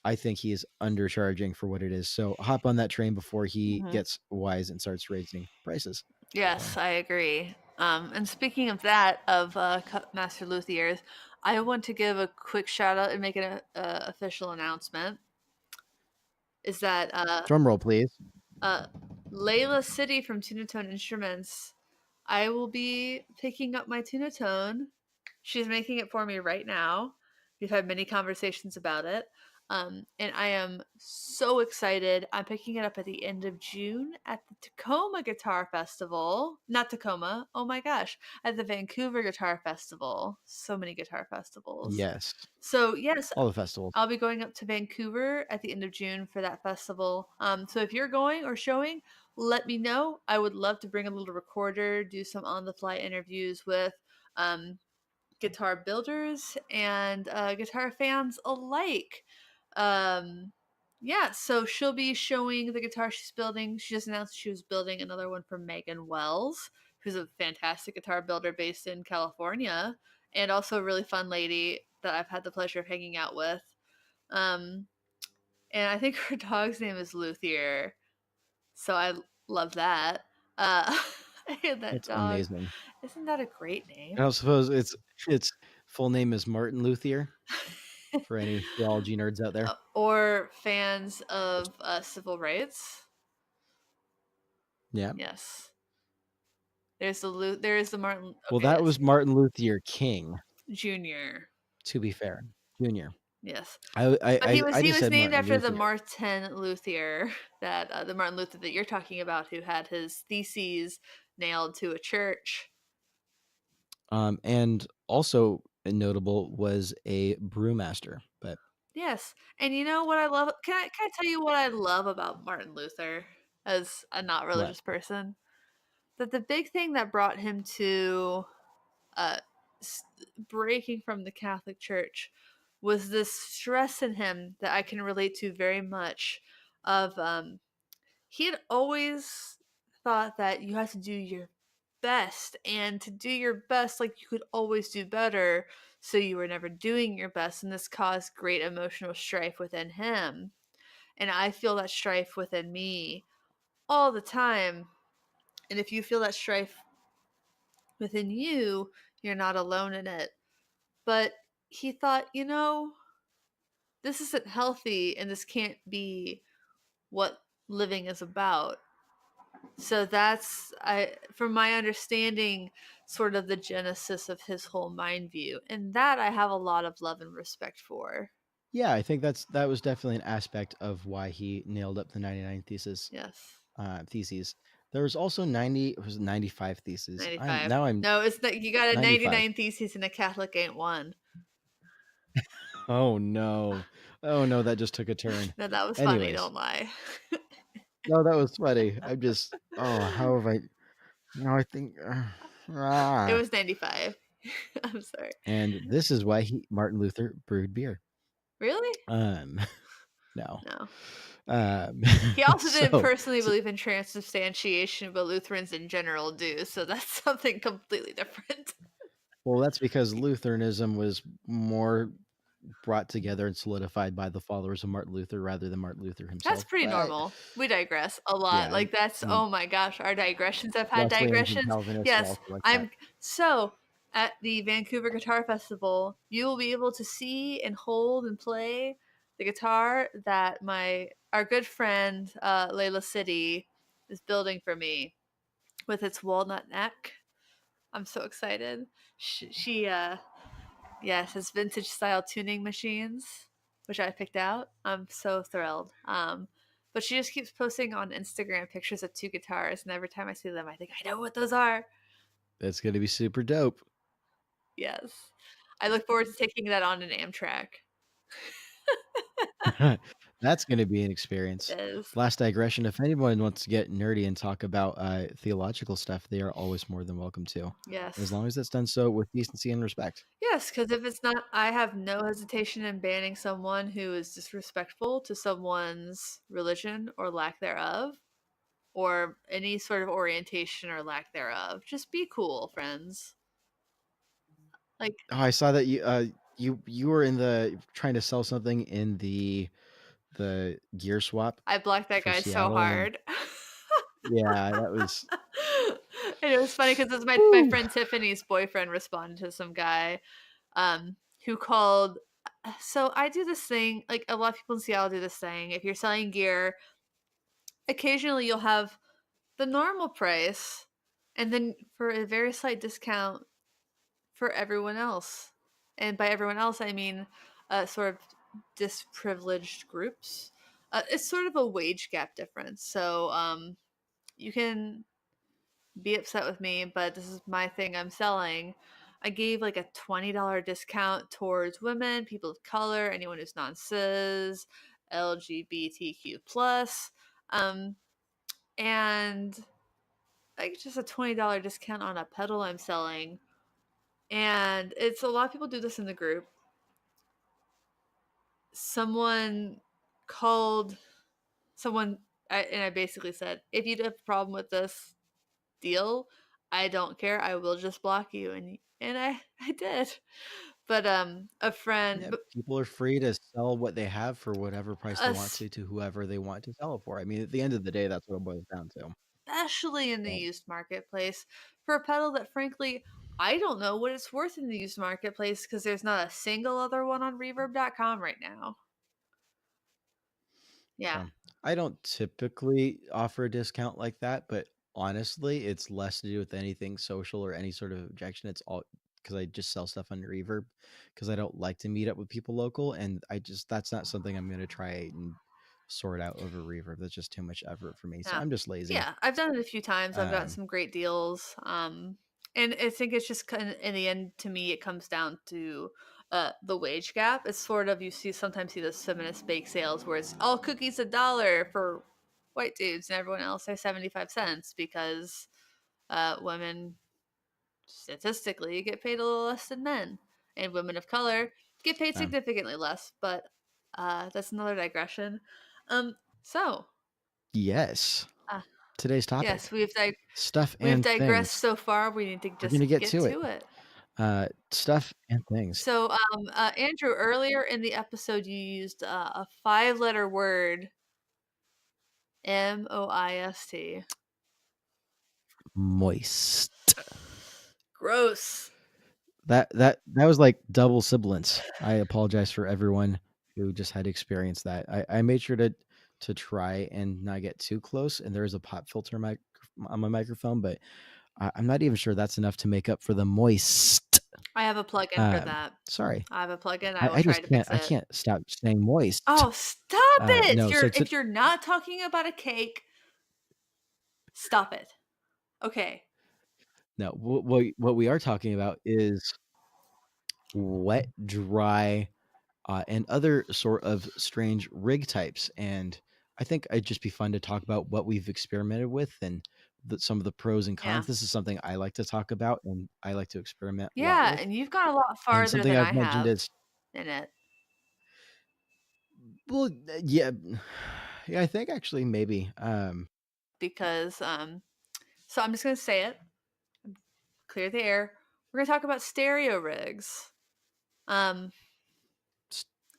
I think he is undercharging for what it is. So hop on that train before he Mhm. gets wise and starts raising prices. Yes, So I agree. And speaking of that, of Master Luthiers, I want to give a quick shout out and make an official announcement. Is that drum roll, please. Layla City from Tunatone Instruments? I will be picking up my Tunatone. She's making it for me right now. We've had many conversations about it. And I am so excited. I'm picking it up at the end of June at the Tacoma Guitar Festival. Not Tacoma. Oh my gosh. At the Vancouver Guitar Festival. So many guitar festivals. Yes, So, yes, all the festivals. I'll be going up to Vancouver at the end of June for that festival. So if you're going or showing, let me know. I would love to bring a little recorder, do some on the fly interviews with guitar builders and guitar fans alike. Yeah, so she'll be showing the guitar she's building. She just announced she was building another one for Megan Wells, who's a fantastic guitar builder based in California, and also a really fun lady that I've had the pleasure of hanging out with. Um, and I think her dog's name is Luthier, so I love that. Uh, and that That's dog, amazing. isn't that a great I name? don't suppose its full name is Martin Luthier for any theology nerds out there. Or fans of civil rights. Yeah. Yes. There is the Martin. Well, Okay, that yes, was Martin Luther King. Junior. To be fair, Junior. Yes, I but I he I just was said named Martin after the Luther. Martin Luther that the Martin Luther that you're talking about, who had his theses nailed to a church. And also notable was a brewmaster. But Yes, and you know what I love? Can I tell you what I love about Martin Luther as a not what? religious person? That the big thing that brought him to uh, breaking from the Catholic Church was this stress in him that I can relate to very much. Of he had always thought that you have to do your best, and to do your best, like you could always do better. So you were never doing your best, and this caused great emotional strife within him. And I feel that strife within me all the time. And if you feel that strife within you, you're not alone in it. But he thought, this isn't healthy and this can't be what living is about. So that's from my understanding, sort of the genesis of his whole mind view. And that I have a lot of love and respect for. Yeah, I think that was definitely an aspect of why he nailed up the 99 thesis. Yes. Theses. There was also 90. It was 95 theses. 95. I'm No, it's that you got a 95. 99 theses and a Catholic ain't one. Oh no. Oh no, that just took a turn. No, that was funny, Anyways, don't lie. no, that was funny. I'm just how have I I think It ah. was 95. I'm sorry. And this is why Martin Luther brewed beer. Really? No. No. Um He also didn't so, personally so believe in transubstantiation, but Lutherans in general do, so that's something completely different. well, that's because Lutheranism was more brought together and solidified by the followers of Martin Luther rather than Martin Luther That's himself. pretty But normal. We digress a lot. yeah, Like that's I mean oh my gosh, our digressions. I've had Wesleyans and digressions. Calvinists are Yes, also like that. I'm so at the Vancouver Guitar Festival, you will be able to see and hold and play the guitar that our good friend Layla City is building for me with its walnut neck. I'm so excited. She yes, has vintage style tuning machines, which I picked out. I'm so thrilled. But she just keeps posting on Instagram pictures of two guitars, and every time I see them, I think I know what those are. That's going to be super dope. Yes, I look forward to taking that on an Amtrak. That's going to be an It experience. is. Last digression. If anyone wants to get nerdy and talk about theological stuff, they are always more than welcome to, as Yes. long as it's done so with decency and respect. Yes, because if it's not, I have no hesitation in banning someone who is disrespectful to someone's religion or lack thereof, or any sort of orientation or lack thereof. Just be cool, friends. Like, Oh, I saw that you were in the trying to sell something in the gear swap I blocked that for guy so Seattle, and hard. yeah, that was And it was funny because it's my whew. friend Tiffany's boyfriend responded to some guy who called. So I do this thing, like a lot of people in Seattle do this thing. If you're selling gear, occasionally you'll have the normal price and then for a very slight discount for everyone else. And by everyone else, I mean sort of disprivileged groups. It's sort of a wage gap difference. So you can be upset with me, but this is my thing I'm selling. I gave like a $20 discount towards women, people of color, anyone who's non-cis, LGBTQ plus, and like just a $20 discount on a pedal I'm selling. And it's a lot of people do this in the group. Someone called someone, and I basically said, if you have a problem with this deal, I don't care. I will just block you, and I did. But a friend, Yeah, but people are free to sell what they have for whatever price they want es- to whoever they want to sell it for. I mean, at the end of the day, that's what it boils down to. especially in the So, used marketplace, for a pedal that frankly I don't know what it's worth in the used marketplace because there's not a single other one on Reverb.com right now. Yeah, so I don't typically offer a discount like that, but honestly, it's less to do with anything social or any sort of objection. It's all because I just sell stuff on Reverb because I don't like to meet up with people local, and that's not something I'm going to try and sort out over Reverb. That's just too much effort for me. So yeah, I'm just lazy. yeah. I've done it a few times. I've gotten Um, some great deals. And I think it's just kind of, in the end, to me, it comes down to the wage gap. It's sort of, you sometimes see those feminist bake sales where it's all cookies $1 for white dudes and everyone else are 75 cents because women statistically get paid a little less than men, and women of color get paid um, significantly less. But that's another digression. So yes, uh, today's yes, topic, stuff we've and digressed things. so far. We need to We're just gonna get get to it. to it. Stuff and things. So, Andrew, earlier in the episode, you used a 5-letter word, MOIST. Moist. Gross. That was like double sibilance. I apologize for everyone who just had to experience that. I made sure to try and not get too close, and there is a pop filter on my microphone, but I'm not even sure that's enough to make up for the moist. I have a plugin for Um, that. sorry, I have a plugin. I will I try just to can't fix I it. can't stop saying moist. Oh, stop it! No, so If you're not talking about a cake, stop it. Okay. no, what we are talking about is wet, dry, and other sort of strange rig types. And I think it'd just be fun to talk about what we've experimented with and some of the pros and Yeah. cons. This is something I like to talk about and I like to experiment a lot Yeah, with. and you've gone a lot And farther something than I've I mentioned have is, in it well, yeah, yeah, I think actually maybe. because so I'm just going to say it. Clear the air. We're going to talk about stereo rigs. Um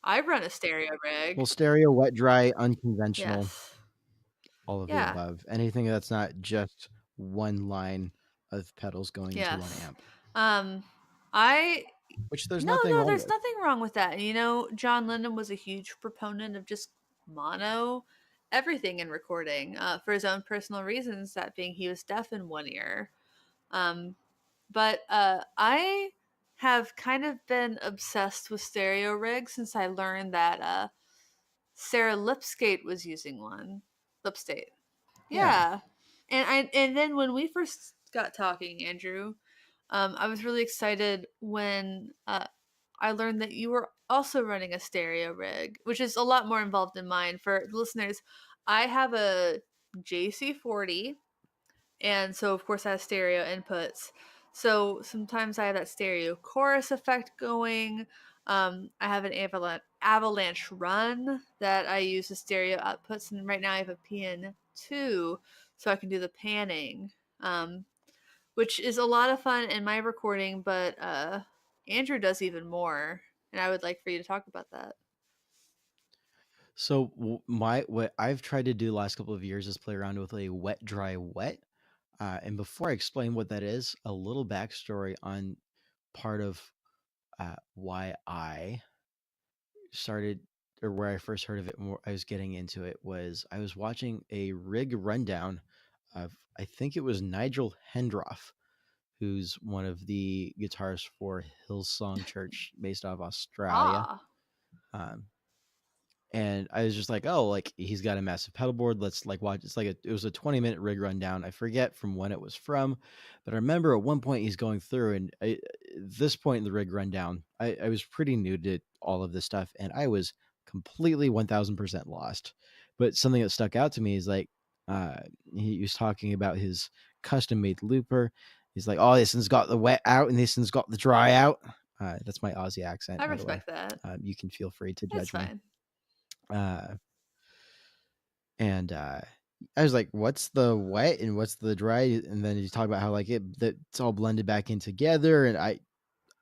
I run a stereo rig. Well, stereo, wet, dry, unconventional, Yes. all of the Yeah. above. Anything that's not just one line of pedals going into one Yes. amp, Um I which there's No, nothing no, wrong there's with. nothing wrong with that. You know, John Lennon was a huge proponent of just mono everything in recording for his own personal reasons, that being he was deaf in one ear. Um, but I have kind of been obsessed with stereo rigs since I learned that Sarah Lipskate was using one. Lipstate. Yeah. Yeah. And then when we first got talking, Andrew, I was really excited when I learned that you were also running a stereo rig, which is a lot more involved than mine. For the listeners, I have a JC40, and so of course I have stereo inputs. So sometimes I have that stereo chorus effect going. I have an avalanche run that I use the stereo outputs, and right now I have a PN2, so I can do the panning. Which is a lot of fun in my recording, but Andrew does even more, and I would like for you to talk about that. So my what I've tried to do the last couple of years is play around with a wet, dry, wet. And before I explain what that is, a little backstory on part of why I started or where I first heard of it. More, I was getting into it was I was watching a rig rundown of I think it was Nigel Hendroff, who's one of the guitarists for Hillsong Church, based out of Australia. Ah, and I was just like, oh, like he's got a massive pedal board. Let's like watch. It's like it was a 20-minute rig rundown. I forget from when it was from, but I remember at one point he's going through, and this point in the rig rundown, I was pretty new to all of this stuff, and I was completely 1000% lost. But something that stuck out to me is like, uh, he was talking about his custom made looper. He's like, oh, this one's got the wet out, and this one's got the dry out. That's my Aussie accent, I by the way. respect that. You can feel free to It's judge me. fine. Uh, and I was like, "What's the wet and what's the dry?" And then you talk about how like it's all blended back in together, and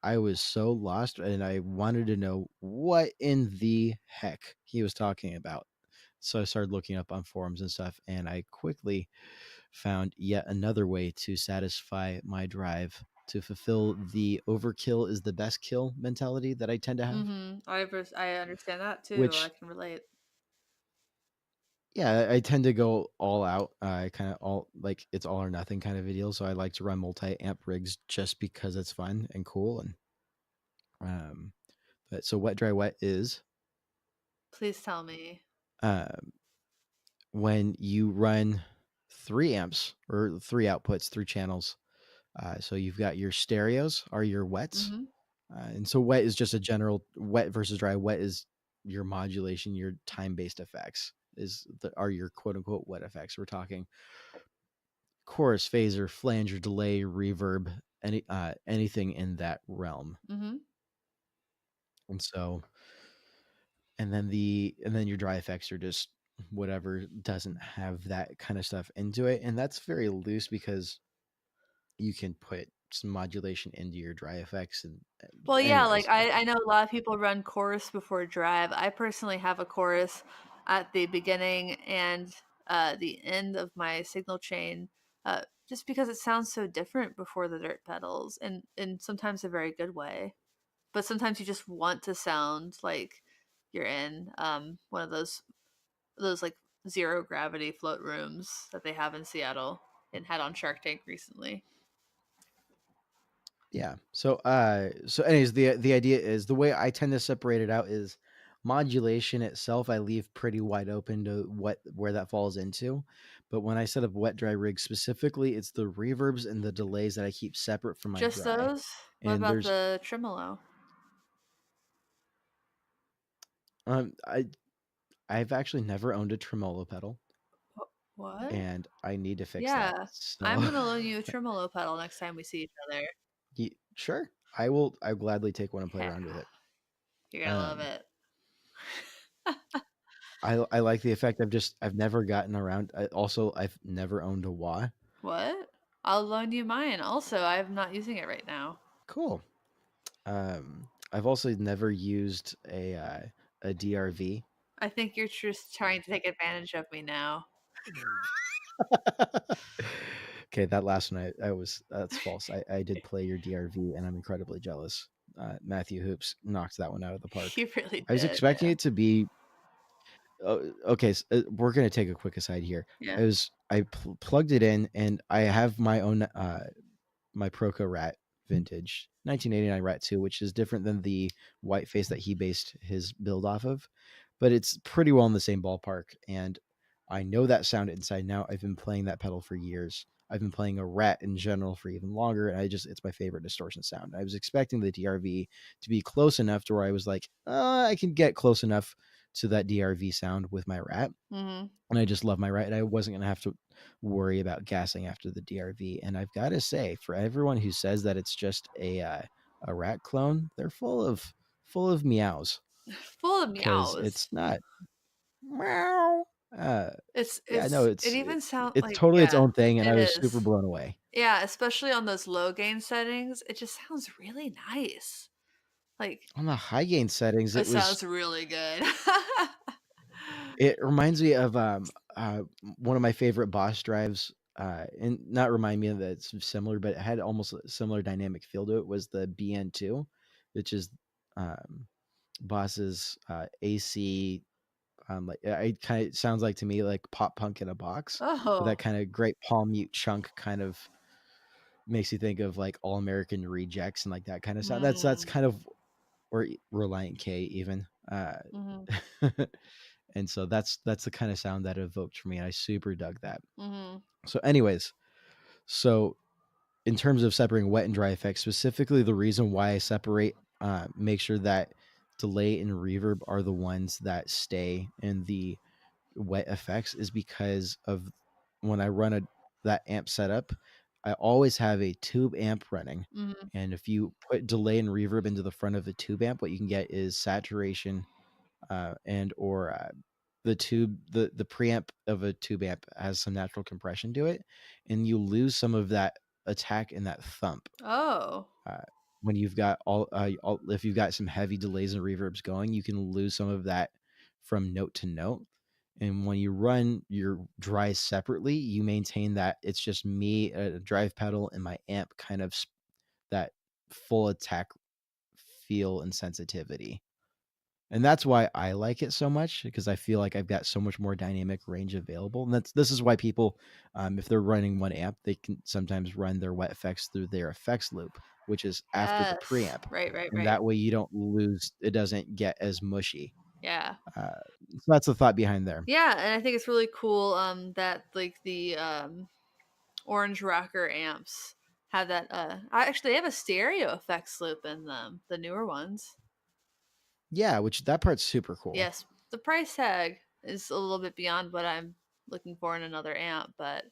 I was so lost, and I wanted to know what in the heck he was talking about. So I started looking up on forums and stuff, and I quickly found yet another way to satisfy my drive to fulfill the overkill is the best kill mentality that I tend to have, I understand that too. I which can relate. yeah, I tend to go all out. I kind of all like it's all or nothing kind of a deal. So I like to run multi-amp rigs just because it's fun and cool. And but so wet dry wet is Please tell me. um, when you run 3 amps or 3 outputs, 3 channels. So you've got your stereos are your wets, Mm-hmm. and so wet is just a general wet versus dry. Wet is your modulation, your time-based effects are your quote unquote wet effects. We're talking chorus, phaser, flanger, delay, reverb, anything in that realm. Mm-hmm. And so, and then your dry effects are just whatever doesn't have that kind of stuff into it, and that's very loose because you can put some modulation into your dry effects. And Well, yeah, like anyways, I know a lot of people run chorus before drive. I personally have a chorus at the beginning and the end of my signal chain, just because it sounds so different before the dirt pedals, and in sometimes a very good way. But sometimes you just want to sound like you're in one of those like zero gravity float rooms that they have in Seattle and had on Shark Tank recently. yeah. So anyways, the idea is the way I tend to separate it out is modulation itself I leave pretty wide open to where that falls into. But when I set up wet dry rigs specifically, it's the reverbs and the delays that I keep separate from my Just dry. those? What And about there's the tremolo? um I I've actually never owned a tremolo pedal, What? and I need to fix that. Yeah. I'm So gonna loan you a tremolo pedal next time we see each other. sure, I'll gladly take one and play Yeah. around with it. You're gonna love Um it. I like the effect. I've never gotten around. Also, I've never owned a wah. What? I'll loan you mine. Also, I'm not using it right now. Cool. I've also never used a DRV. I think you're just trying to take advantage of me now. Okay, that last one that's false. I did play your DRV, and I'm incredibly jealous. Matthew Hoops knocked that one out of the park. You really I was did, expecting yeah. it to be okay. So, we're gonna take a quick aside here. Yeah. I plugged it in, and I have my own my Proco Rat vintage 1989 Rat 2, which is different than the white face that he based his build off of, but it's pretty well in the same ballpark. And I know that sound inside now. I've been playing that pedal for years. I've been playing a Rat in general for even longer, and it's my favorite distortion sound. I was expecting the DRV to be close enough to where I was like, I can get close enough to that DRV sound with my Rat, Mm-hmm. and I just love my Rat. I wasn't gonna have to worry about gassing after the DRV. And I've got to say, for everyone who says that it's just a Rat clone, they're full of meows, Full of because meows. it's not meow. Uh, yeah, no, It even sounds it's like, totally its yeah, own thing, and I it was super is. blown away. Yeah, especially on those low gain settings, it just sounds really nice. Like, On the high gain settings, it sounds really good. it reminds me of one of my favorite Boss drives. And not remind me of that it's similar, but it had almost a similar dynamic feel to it. Was the BN2, which is um, Boss's AC. Like it kind of sounds like to me like pop punk in a box, but that Oh. kind of great palm mute chunk kind of makes you think of like All American Rejects and like that kind of sound. That's Mm. kind of or Reliant K even. Uh, Mm-hmm. and so that's the kind of sound that evoked for me, and I super dug that. Mm-hmm. So, anyways, so in terms of separating wet and dry effects, specifically the reason why I separate, make sure that delay and reverb are the ones that stay in the wet effects is because of when I run that amp setup, I always have a tube amp running. Mm-hmm. And if you put delay and reverb into the front of a tube amp, what you can get is saturation, and or the preamp of a tube amp has some natural compression to it, and you lose some of that attack and that thump. Oh. Uh, when you've got if you've got some heavy delays and reverbs going, you can lose some of that from note to note. And when you run your dries separately, you maintain that it's just me, a drive pedal, and my amp kind of that full attack feel and sensitivity. And that's why I like it so much, because I feel like I've got so much more dynamic range available. And this is why people, if they're running one amp, they can sometimes run their wet effects through their effects loop, which is after the Yes. preamp, Right, right, and right. that way you don't lose. It doesn't get as mushy. Yeah. Uh, so that's the thought behind there. Yeah, and I think it's really cool that like the orange rocker amps have that I actually they have a stereo effects loop in them, the newer ones. Yeah, which that part's super cool. Yes, the price tag is a little bit beyond what I'm looking for in another amp, but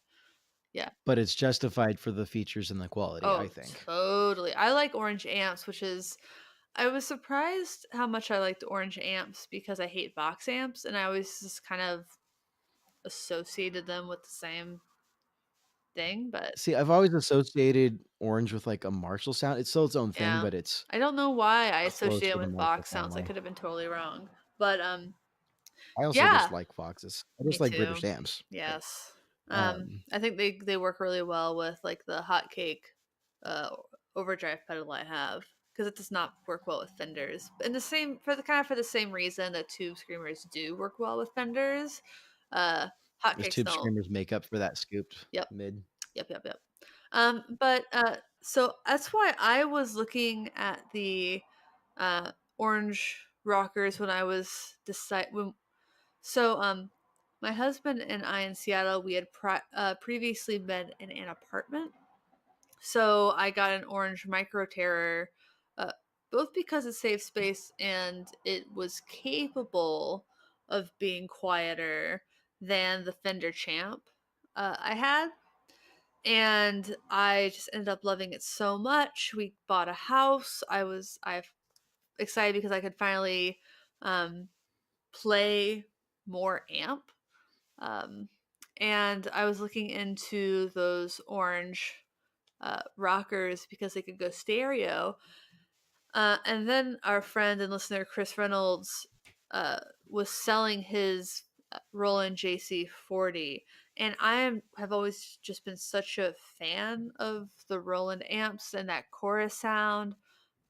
yeah. But it's justified for the features and the quality, I Oh, think. totally. I like orange amps, which is I was surprised how much I liked orange amps because I hate box amps and I always just kind of associated them with the same thing, but See, I've always associated orange with like a Marshall sound. It's still its own thing, yeah. but it's I don't know why I close associate to it the with Marshall box sounds. I family. could have been totally wrong. But I also just yeah, like Foxes. I me just like British too. amps. But Yes. um, I think they work really well with like the hotcake uh overdrive pedal I have because it does not work well with Fenders. And the same for the kind of for the same reason that tube screamers do work well with Fenders. Uh those hotcakes tube don't. screamers make up for that scooped Yep. mid. Yep. But so that's why I was looking at the orange rockers when I was decide when so my husband and I in Seattle we had previously been in an apartment. So I got an orange micro terror uh, both because it saved space and it was capable of being quieter than the Fender Champ I had, and I just ended up loving it so much. We bought a house. I excited because I could finally um, play more amp. Um, and I was looking into those orange rockers because they could go stereo. And then our friend and listener Chris Reynolds uh, was selling his Roland JC40, and have always just been such a fan of the Roland amps and that chorus sound.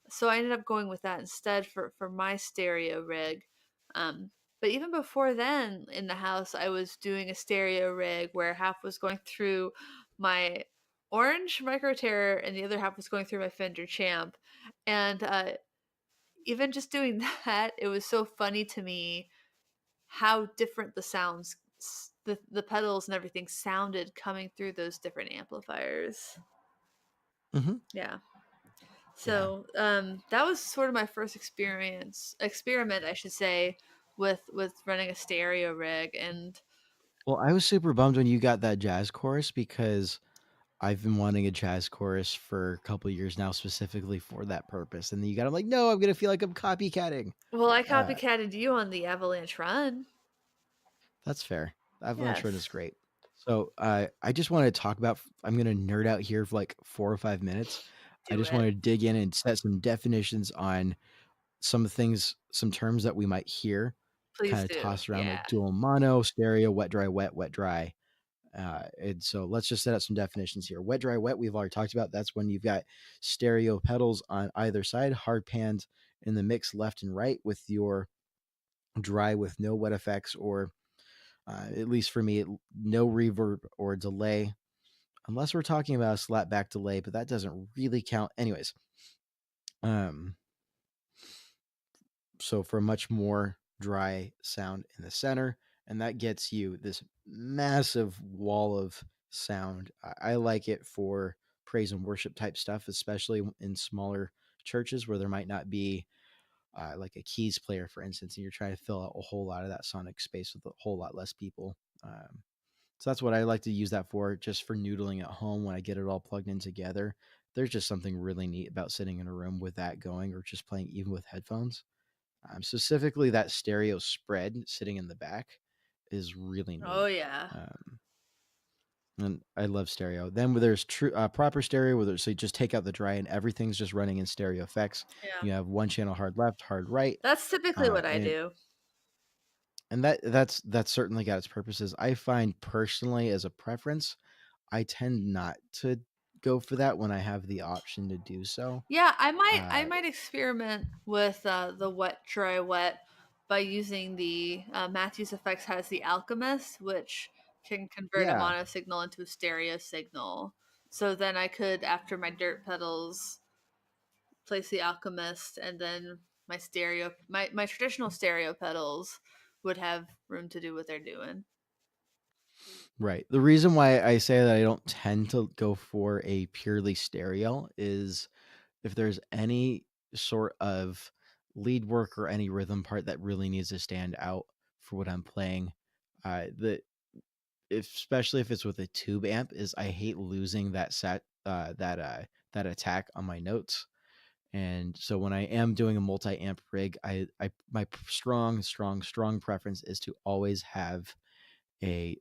So I ended up going with that instead for my stereo rig. Um, but even before then, in the house, I was doing a stereo rig where half was going through my orange micro terror and the other half was going through my Fender Champ. And even just doing that, it was so funny to me how different the sounds, the pedals and everything sounded coming through those different amplifiers. Mm-hmm. Yeah. Yeah. So that was sort of my first experiment, I should say, with running a stereo rig, and Well, I was super bummed when you got that jazz chorus, because I've been wanting a jazz chorus for a couple years now, specifically for that purpose. And then you got, I'm like, no, I'm gonna feel like I'm copycatting. well, I Uh, copycatted you on the Avalanche Run. that's fair. Avalanche Run is Yes, great. So I just want to talk about. I'm gonna nerd out here for like 4 or 5 minutes. I do just want it. to dig in and set some definitions on some things, some terms that we might hear, kind Please of do. tossed around, like Yeah, dual mono, stereo, wet, dry, wet, wet, dry. And so let's just set up some definitions here. Wet, dry, wet, we've already talked about. That's when you've got stereo pedals on either side, hard panned in the mix left and right, with your dry with no wet effects, or at least for me, no reverb or delay, unless we're talking about a slap back delay, but that doesn't really count. Anyways, um, so for much more dry sound in the center, and that gets you this massive wall of sound. I like it for praise and worship type stuff, especially in smaller churches where there might not be like a keys player, for instance, and you're trying to fill out a whole lot of that sonic space with a whole lot less people. So that's what I like to use that for, just for noodling at home when I get it all plugged in together. There's just something really neat about sitting in a room with that going, or just playing even with headphones. Specifically, that stereo spread sitting in the back is really Oh neat. yeah. Um, and I love stereo. Then there's true proper stereo, where so you just take out the dry and everything's just running in stereo effects. Yeah. You have one channel hard left, hard right, That's typically what I and do. that's certainly got its purposes. I find personally, as a preference, I tend not to go for that when I have the option to do so. Yeah, I Uh, might experiment with the wet dry wet by using the Matthews Effects has the Alchemist, which can convert a yeah, mono signal into a stereo signal. So then I could, after my dirt pedals, place the Alchemist, and then my traditional stereo pedals would have room to do what they're doing. right. The reason why I say that I don't tend to go for a purely stereo is if there's any sort of lead work or any rhythm part that really needs to stand out for what I'm playing, the especially if it's with a tube amp, is I hate losing that attack on my notes. And so when I am doing a multi-amp rig, my strong preference is to always have a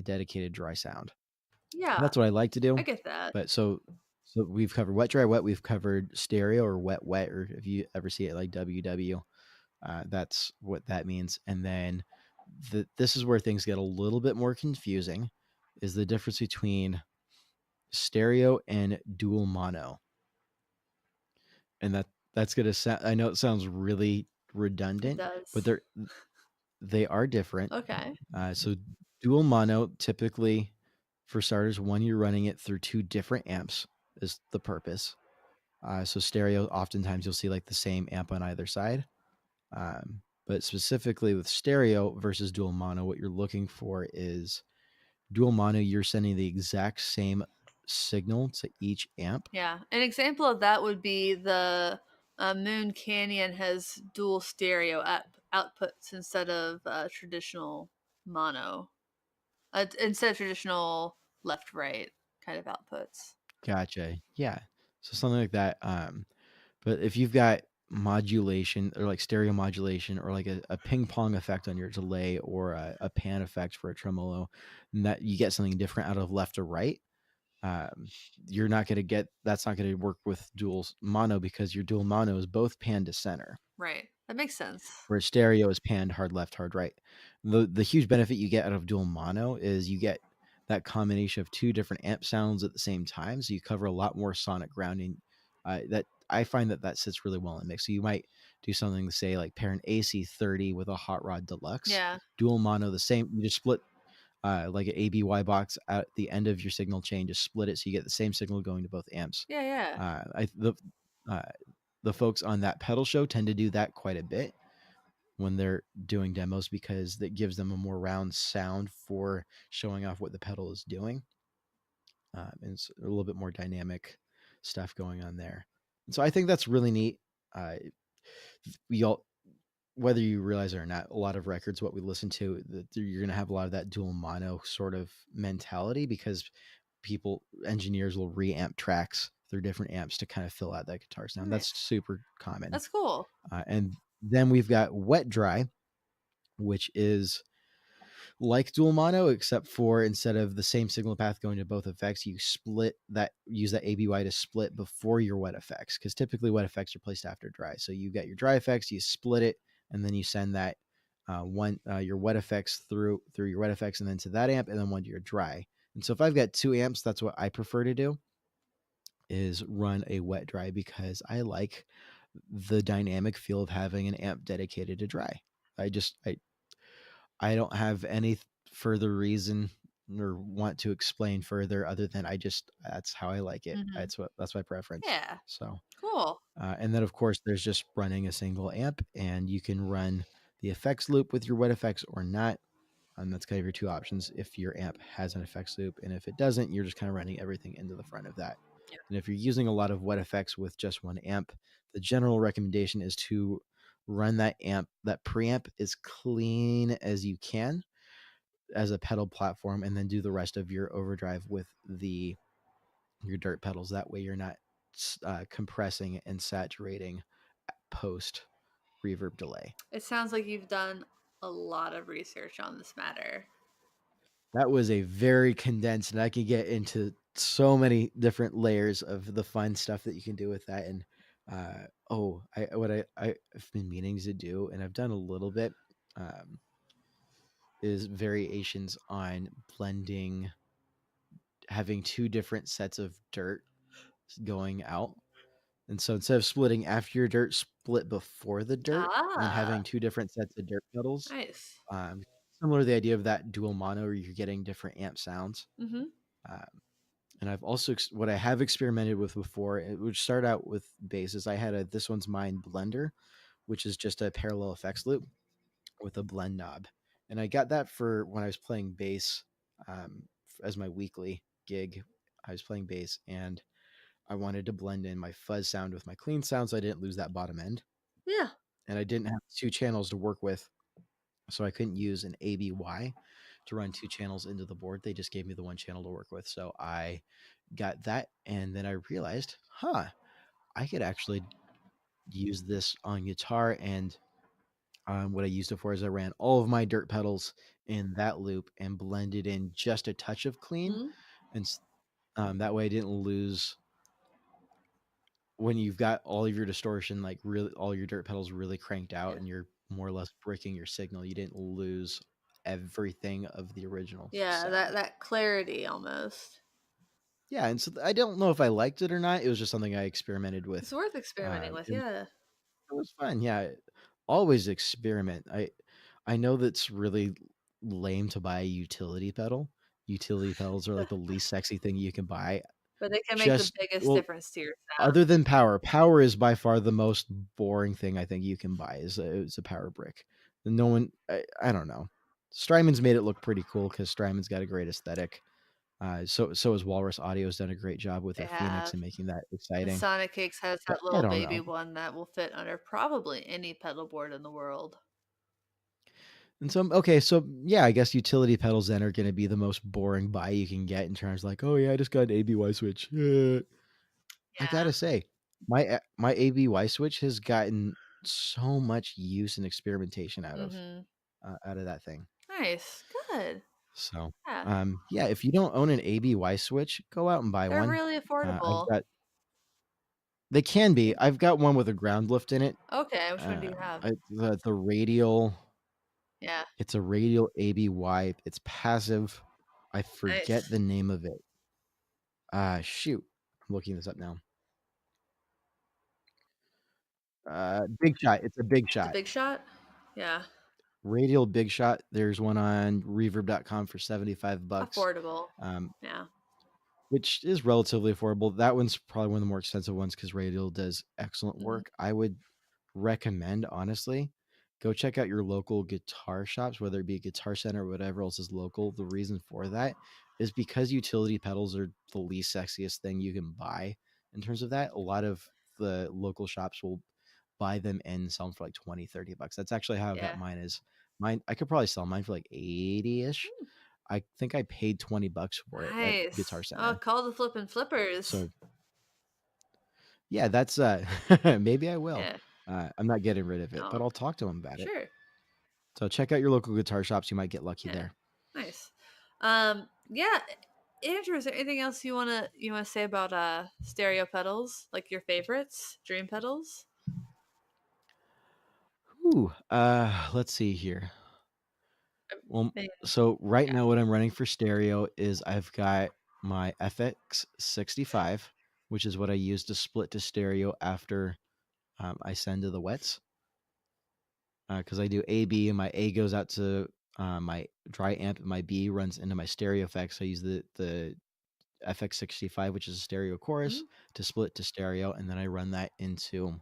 dedicated dry sound. Yeah, That's what I like to I do. get that. But so we've covered wet, dry, wet. We've covered stereo or wet, wet, or if you ever see it like WW, that's what that means. And then this is where things get a little bit more confusing, is the difference between stereo and dual mono. And that's gonna sound. I know it sounds really It redundant, but does. they are different. Okay. So dual mono, typically, for starters, one, you're running it through two different amps is the purpose. So stereo, oftentimes you'll see like the same amp on either side. But specifically with stereo versus dual mono, what you're looking for is dual mono, you're sending the exact same signal to each amp. Yeah, an example of that would be the Moon Canyon has dual stereo outputs instead of traditional mono, instead of traditional left right kind of outputs. Gotcha. Yeah. So something like that. But if you've got modulation or like stereo modulation or like a ping pong effect on your delay or a pan effect for a tremolo, and that you get something different out of left or right, um, you're not going to get that's not going to work with dual mono because your dual mono is both pan to center, Right, that makes sense. where stereo is panned hard left, hard right. The huge benefit you get out of dual mono is you get that combination of two different amp sounds at the same time, so you cover a lot more sonic grounding. That I find that sits really well in mix. So you might do something, say like pair an AC30 with a Hot Rod Deluxe, Yeah, dual mono the same. You just split like an ABY box at the end of your signal chain, just split it so you get the same signal going to both amps. yeah, yeah, I uh, the folks on that pedal show tend to do that quite a bit when they're doing demos because that gives them a more round sound for showing off what the pedal is doing. And it's a little bit more dynamic stuff going on there. And so I think that's really neat. Uh, we all, whether you realize it or not, a lot of records, what we listen to, that you're going to have a lot of that dual mono sort of mentality because engineers will reamp tracks through different amps to kind of fill out that guitar sound. That's nice. super common. That's cool. And then we've got wet dry, which is like dual mono, except for instead of the same signal path going to both effects, you use that ABY to split before your wet effects, because typically wet effects are placed after dry. So you got your dry effects, you split it, and then you send that your wet effects through your wet effects, and then to that amp, and then one to your dry. And so if I've got two amps, that's what I prefer to do, is run a wet dry, because I like the dynamic feel of having an amp dedicated to dry. I just I don't have any further reason or want to explain further other than that's how I like it. Mm-hmm. That's my preference. Yeah. So, Cool. and then of course there's just running a single amp, and you can run the effects loop with your wet effects or not. That's kind of your two options if your amp has an effects loop, and if it doesn't, you're just kind of running everything into the front of that. Yeah. And if you're using a lot of wet effects with just one amp, the general recommendation is to run that preamp as clean as you can as a pedal platform, and then do the rest of your overdrive with your dirt pedals. That way you're not compressing and saturating post reverb delay. It sounds like you've done a lot of research on this matter. That was a very condensed, and I could get into so many different layers of the fun stuff that you can do with that. And I've been meaning to do, and I've done a little bit, um, is variations on blending, having two different sets of dirt going out. And so instead of splitting after your dirt, split before the dirt, and then Ah, having two different sets of dirt pedals. nice. Um, Similar to the idea of that dual mono, where you're getting different amp sounds. Mm-hmm. Um, and I've also what I have experimented with before. It would start out with basses. I had a This One's Mine blender, which is just a parallel effects loop with a blend knob, and I got that for when I was playing bass, as my weekly gig. I was playing bass, and I wanted to blend in my fuzz sound with my clean sound, so I didn't lose that bottom end. Yeah. And I didn't have two channels to work with, so I couldn't use an ABY to run two channels into the board. They just gave me the one channel to work with. So I got that, and then I realized, I could actually use this on guitar. And what I used it for is I ran all of my dirt pedals in that loop and blended in just a touch of clean, Mm-hmm. and that way I didn't lose. When you've got all of your distortion, like really all your dirt pedals really cranked out, Yeah. and you're more or less breaking your signal, you didn't lose everything of the original Yeah, sound. that clarity almost. Yeah, and so I don't know if I liked it or not. It was just something I experimented It's with. worth experimenting with, And yeah. it was fun. Yeah, always experiment. I know that's really lame to buy a utility pedal. Utility pedals are like the least sexy thing you can buy. But they can make the Just biggest well, difference to your sound. other than power, power is by far the most boring thing I think you can buy. Is a power brick. No one, I don't know. Strymon's made it look pretty cool because Strymon's got a great aesthetic. So has Walrus Audio's done a great job with They their Phoenix have. and making that And exciting. Sonic Cakes has But that I little don't baby know. one that will fit under probably any pedal board in the world. And so okay, so yeah, I guess utility pedals then are going to be the most boring buy you can get in terms of like, oh yeah, I just got an ABY switch. I Yeah. gotta say, my ABY switch has gotten so much use and experimentation Mm-hmm. out of that thing. Nice. Good. So, Yeah. yeah, if you don't own an ABY switch, go out and buy They're one. really I've affordable. got They can be. They- I've got one with a ground lift in it. Okay, which one do you have? The radial. Yeah. It's a radial ABY. It's passive. I forget Nice. the name of it. Shoot, I'm looking this up now. Big Shot. It's a Big It's a Shot. big shot? Yeah. Radial Big Shot. There's one on reverb.com for $75. Affordable. Um, Yeah. which is relatively affordable. That one's probably one of the more expensive ones because Radial does excellent Mm-hmm. work. I would recommend, honestly, go check out your local guitar shops, whether it be a Guitar Center or whatever else is local. The reason for that is because utility pedals are the least sexiest thing you can buy in terms of that. A lot of the local shops will buy them and sell them for like 20, $30. That's actually how I got Yeah. mine. Is mine I could probably sell mine for like 80-ish. Mm, I think I paid $20 for it at nice. Guitar Oh, Center. call the flippin' flippers. So yeah, that's maybe I will. Yeah. I'm not getting rid of it, but Oh, I'll talk to them about it. sure. So check out your local guitar shops. You might get lucky Yeah. there. Nice. Yeah. Andrew, is there anything else you wanna say about stereo pedals? Like your favorites? Dream pedals? Ooh, let's see here. Well, They- so right yeah. now what I'm running for stereo is I've got my FX65, which is what I use to split to stereo after I send to the wets. Because I do A B, and my A goes out to My dry amp, my B runs into my stereo effects. I use the FX65, which is a stereo chorus, Mhm. to split to stereo, and then I run that into.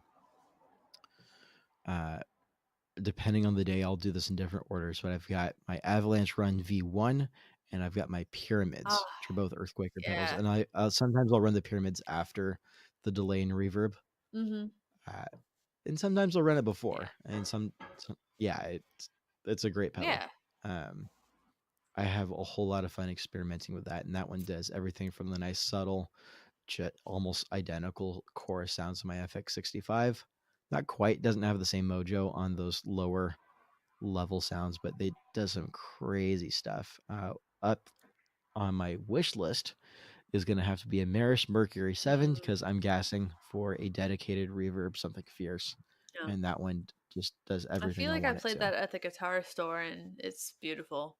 Depending on the day, I'll do this in different orders, but I've got my Avalanche Run V1 and I've got my Pyramids, Ah, which are both Earthquaker pedals. yeah. And I sometimes I'll run the Pyramids after the delay and reverb, Mhm. uh, and sometimes I'll run it Yeah. before. And yeah, it's a great pedal. Yeah. Um, I have a whole lot of fun experimenting with that, and that one does everything from the nice subtle, almost identical chorus sounds to my FX65. Not quite, doesn't have the same mojo on those lower level sounds, but they does some crazy stuff. Up on my wish list is going to have to be a Maris Mercury 7 Mm, because I'm gassing for a dedicated reverb, something fierce, yeah. and that one just does I everything feel I like I want it played to. that at the guitar store and it's beautiful.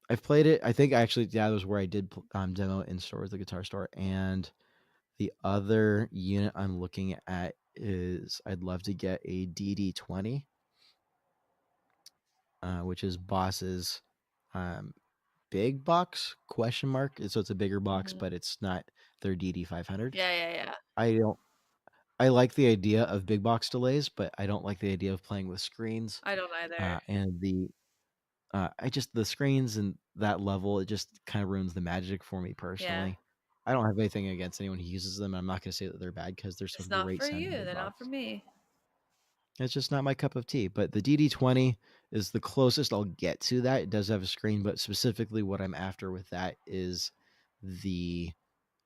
I've played it. I think actually, yeah, that was where I did demo in store at the guitar store. And the other unit I'm looking at is I'd love to get a DD20, which is Boss's um, big box question mark. So it's a bigger box, Mhm. but it's not their DD500. Yeah, yeah, yeah. I don't. I like the idea of big box delays, but I don't like the idea of playing with screens. I don't either. And I just the screens and that level, it just kind of ruins the magic for me Yeah. personally. I don't have anything against anyone who uses them. I'm not going to say that they're bad because there's It's some not great for sounding you, big they're not for box. me. It's just not my cup of tea. But the DD20 is the closest I'll get to that. It does have a screen, but specifically what I'm after with that is the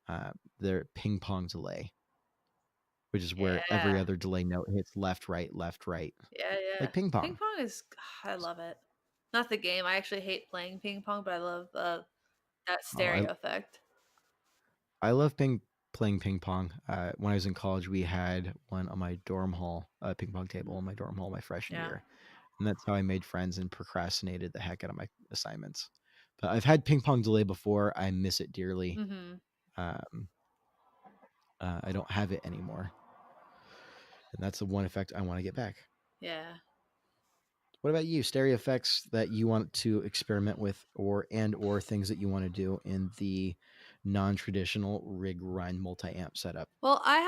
uh, their ping pong delay, which is where every Yeah. other delay note hits left, right, Yeah, yeah. like ping Ping pong. pong is I love it. Not the game. I actually hate playing ping pong, but I love that Oh, stereo effect. I love playing ping pong. When I was in college, we had one on my dorm hall, ping pong table Mhm. in my dorm hall my freshman Yeah. year, and that's how I made friends and procrastinated the heck out of my assignments. But I've had ping pong delay before. I miss it dearly. Mhm. Um, I don't have it anymore, and that's the one effect I want to get back. Yeah. What about you? Stereo effects that you want to experiment with, or things that you want to do in the non-traditional rig grind multi-amp setup? Well, I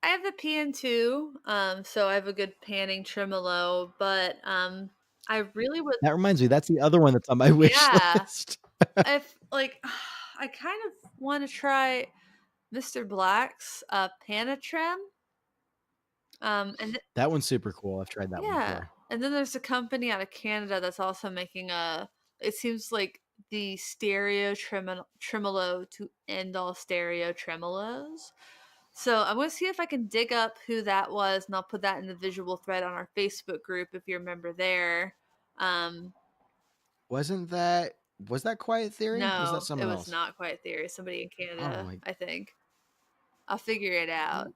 have the PN2, so I have a good panning tremolo, but I really would That reminds me, that's the other one that's on my wish yeah. list. If like I kind of want to try Mr. Black's Panatrim. And That one's super cool. I've tried that one yeah, before. and then there's a company out of Canada that's also making a it seems like the stereo tremolo to end all stereo tremolos. So I'm going to see if I can dig up who that was, and I'll put that in the visual thread on our Facebook group if you remember there. Um, Wasn't that was that Quiet Theory? Was that no, it someone was else? not Quiet Theory. Somebody in Oh Canada, my! I think. I'll figure it out. Who-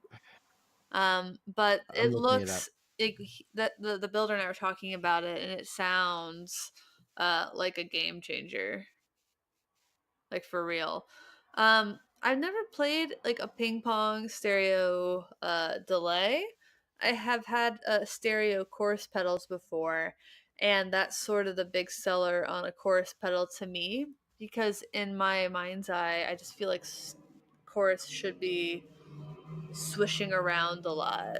But I'm it looking it up. looks it, that the builder and I were talking about it, and it sounds like a game changer, like for real. I've never played like a ping pong stereo delay. I have had stereo chorus pedals before, and that's sort of the big seller on a chorus pedal to me because in my mind's eye, I just feel like chorus should be swishing around a lot.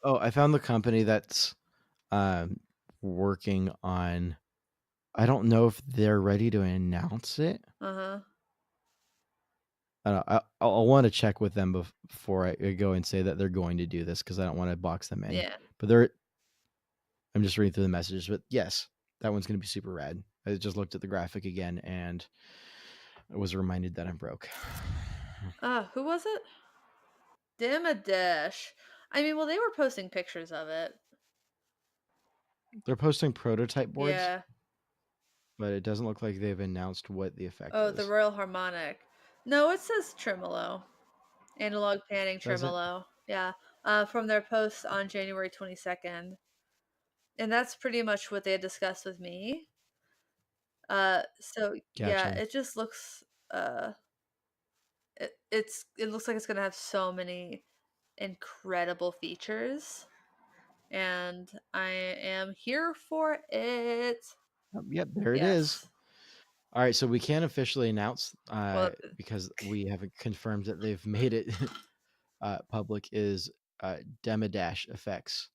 Oh, I found the company that's um, working on. I don't know if they're ready to announce it. Uh huh. I don't know, I'll want to check with them before I go and say that they're going to do this because I don't want to box them in. Yeah. But they're. I'm just reading through the messages, but yes, that one's going to be super rad. I just looked at the graphic again and I was reminded that I'm broke. Who was it? Dimadish. I mean, well, they were posting pictures of it. They're posting prototype boards, Yeah. but it doesn't look like they've announced what the effect Oh, the is. Royal Harmonic. No, it says tremolo. Analog panning Does it? tremolo. Yeah. From their post on January 22nd. And that's pretty much what they had discussed with me. So yeah, Gotcha. it just looks it looks like it's gonna have so many incredible features, and I am here for it. Yep, there it is. Yes. All right, so we can officially announce, Well, because we haven't confirmed that they've made it public, is Delayvid Effects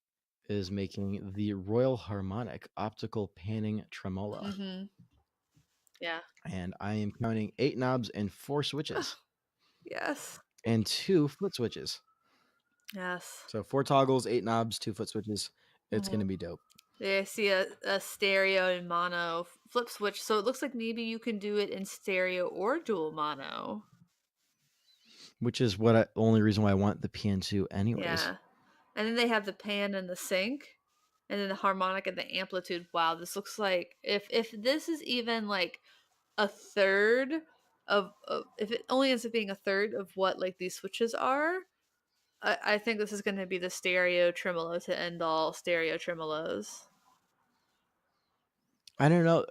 is making the Royal Harmonic optical panning tremolo. mm-hmm. Yeah. And I am counting 8 knobs and 4 switches Yes. and 2 foot switches. Yes. So 4 toggles, 8 knobs, 2 foot switches. It's Mm-hmm. going to be dope. Yeah, I see a stereo and mono flip switch, so it looks like maybe you can do it in stereo or dual mono. Which is the only reason why I want the PN2 anyways. Yeah. And then they have the pan and the sync, and then the harmonic and the amplitude. Wow, this looks like if this is even like a third of if it only ends up being a third of what like these switches are, I think this is going to be the stereo tremolo to end all stereo tremolos. I don't know.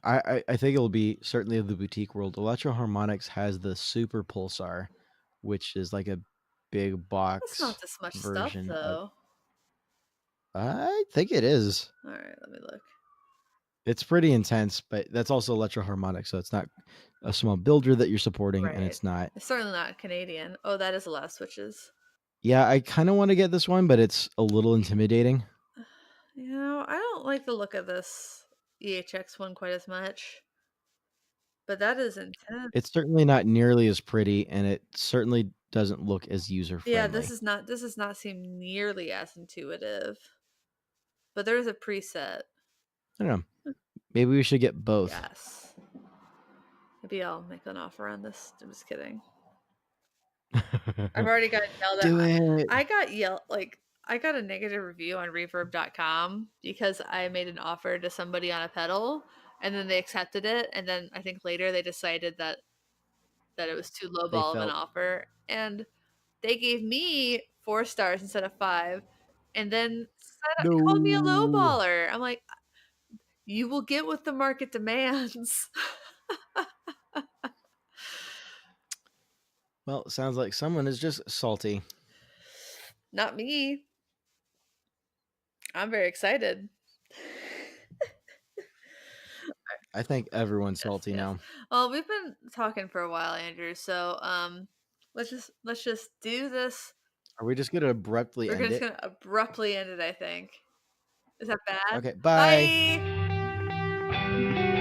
I think it'll be certainly the boutique world. Electro Harmonics has the Super Pulsar, which is like a big That's not box this much stuff version of. though. I think it is. All right, let me look. It's pretty intense, but that's also Electro Harmonics, so it's not a small builder that you're supporting, and Right. it's not. It's certainly not Canadian. Oh, that is a lot of switches. Yeah, I kind of want to get this one, but it's a little intimidating. You know, I don't like the look of this EHX one quite as much. But that is intense. It's certainly not nearly as pretty, and it certainly doesn't look as user Yeah, friendly. this does not seem nearly as intuitive. But there is a preset. I don't know. Maybe we should get both. Yes. Maybe I'll make an offer on this. I'm just kidding. I've already got yelled at. Do it. I got yelled like I got a negative review on reverb.com because I made an offer to somebody on a pedal and then they accepted it, and then I think later they decided that it was too low They ball of an felt offer, and they gave me 4 stars instead of 5, and then called me a low no. baller. I'm like, you will get what the market demands. Well, sounds like someone is just salty. Not me. I'm very excited. I think everyone's Yes, salty yes. now. Well, we've been talking for a while, Andrew. So, let's just do this. Are we just gonna abruptly We're end just it? gonna abruptly end it. I think. Is that bad? Okay, bye. Bye.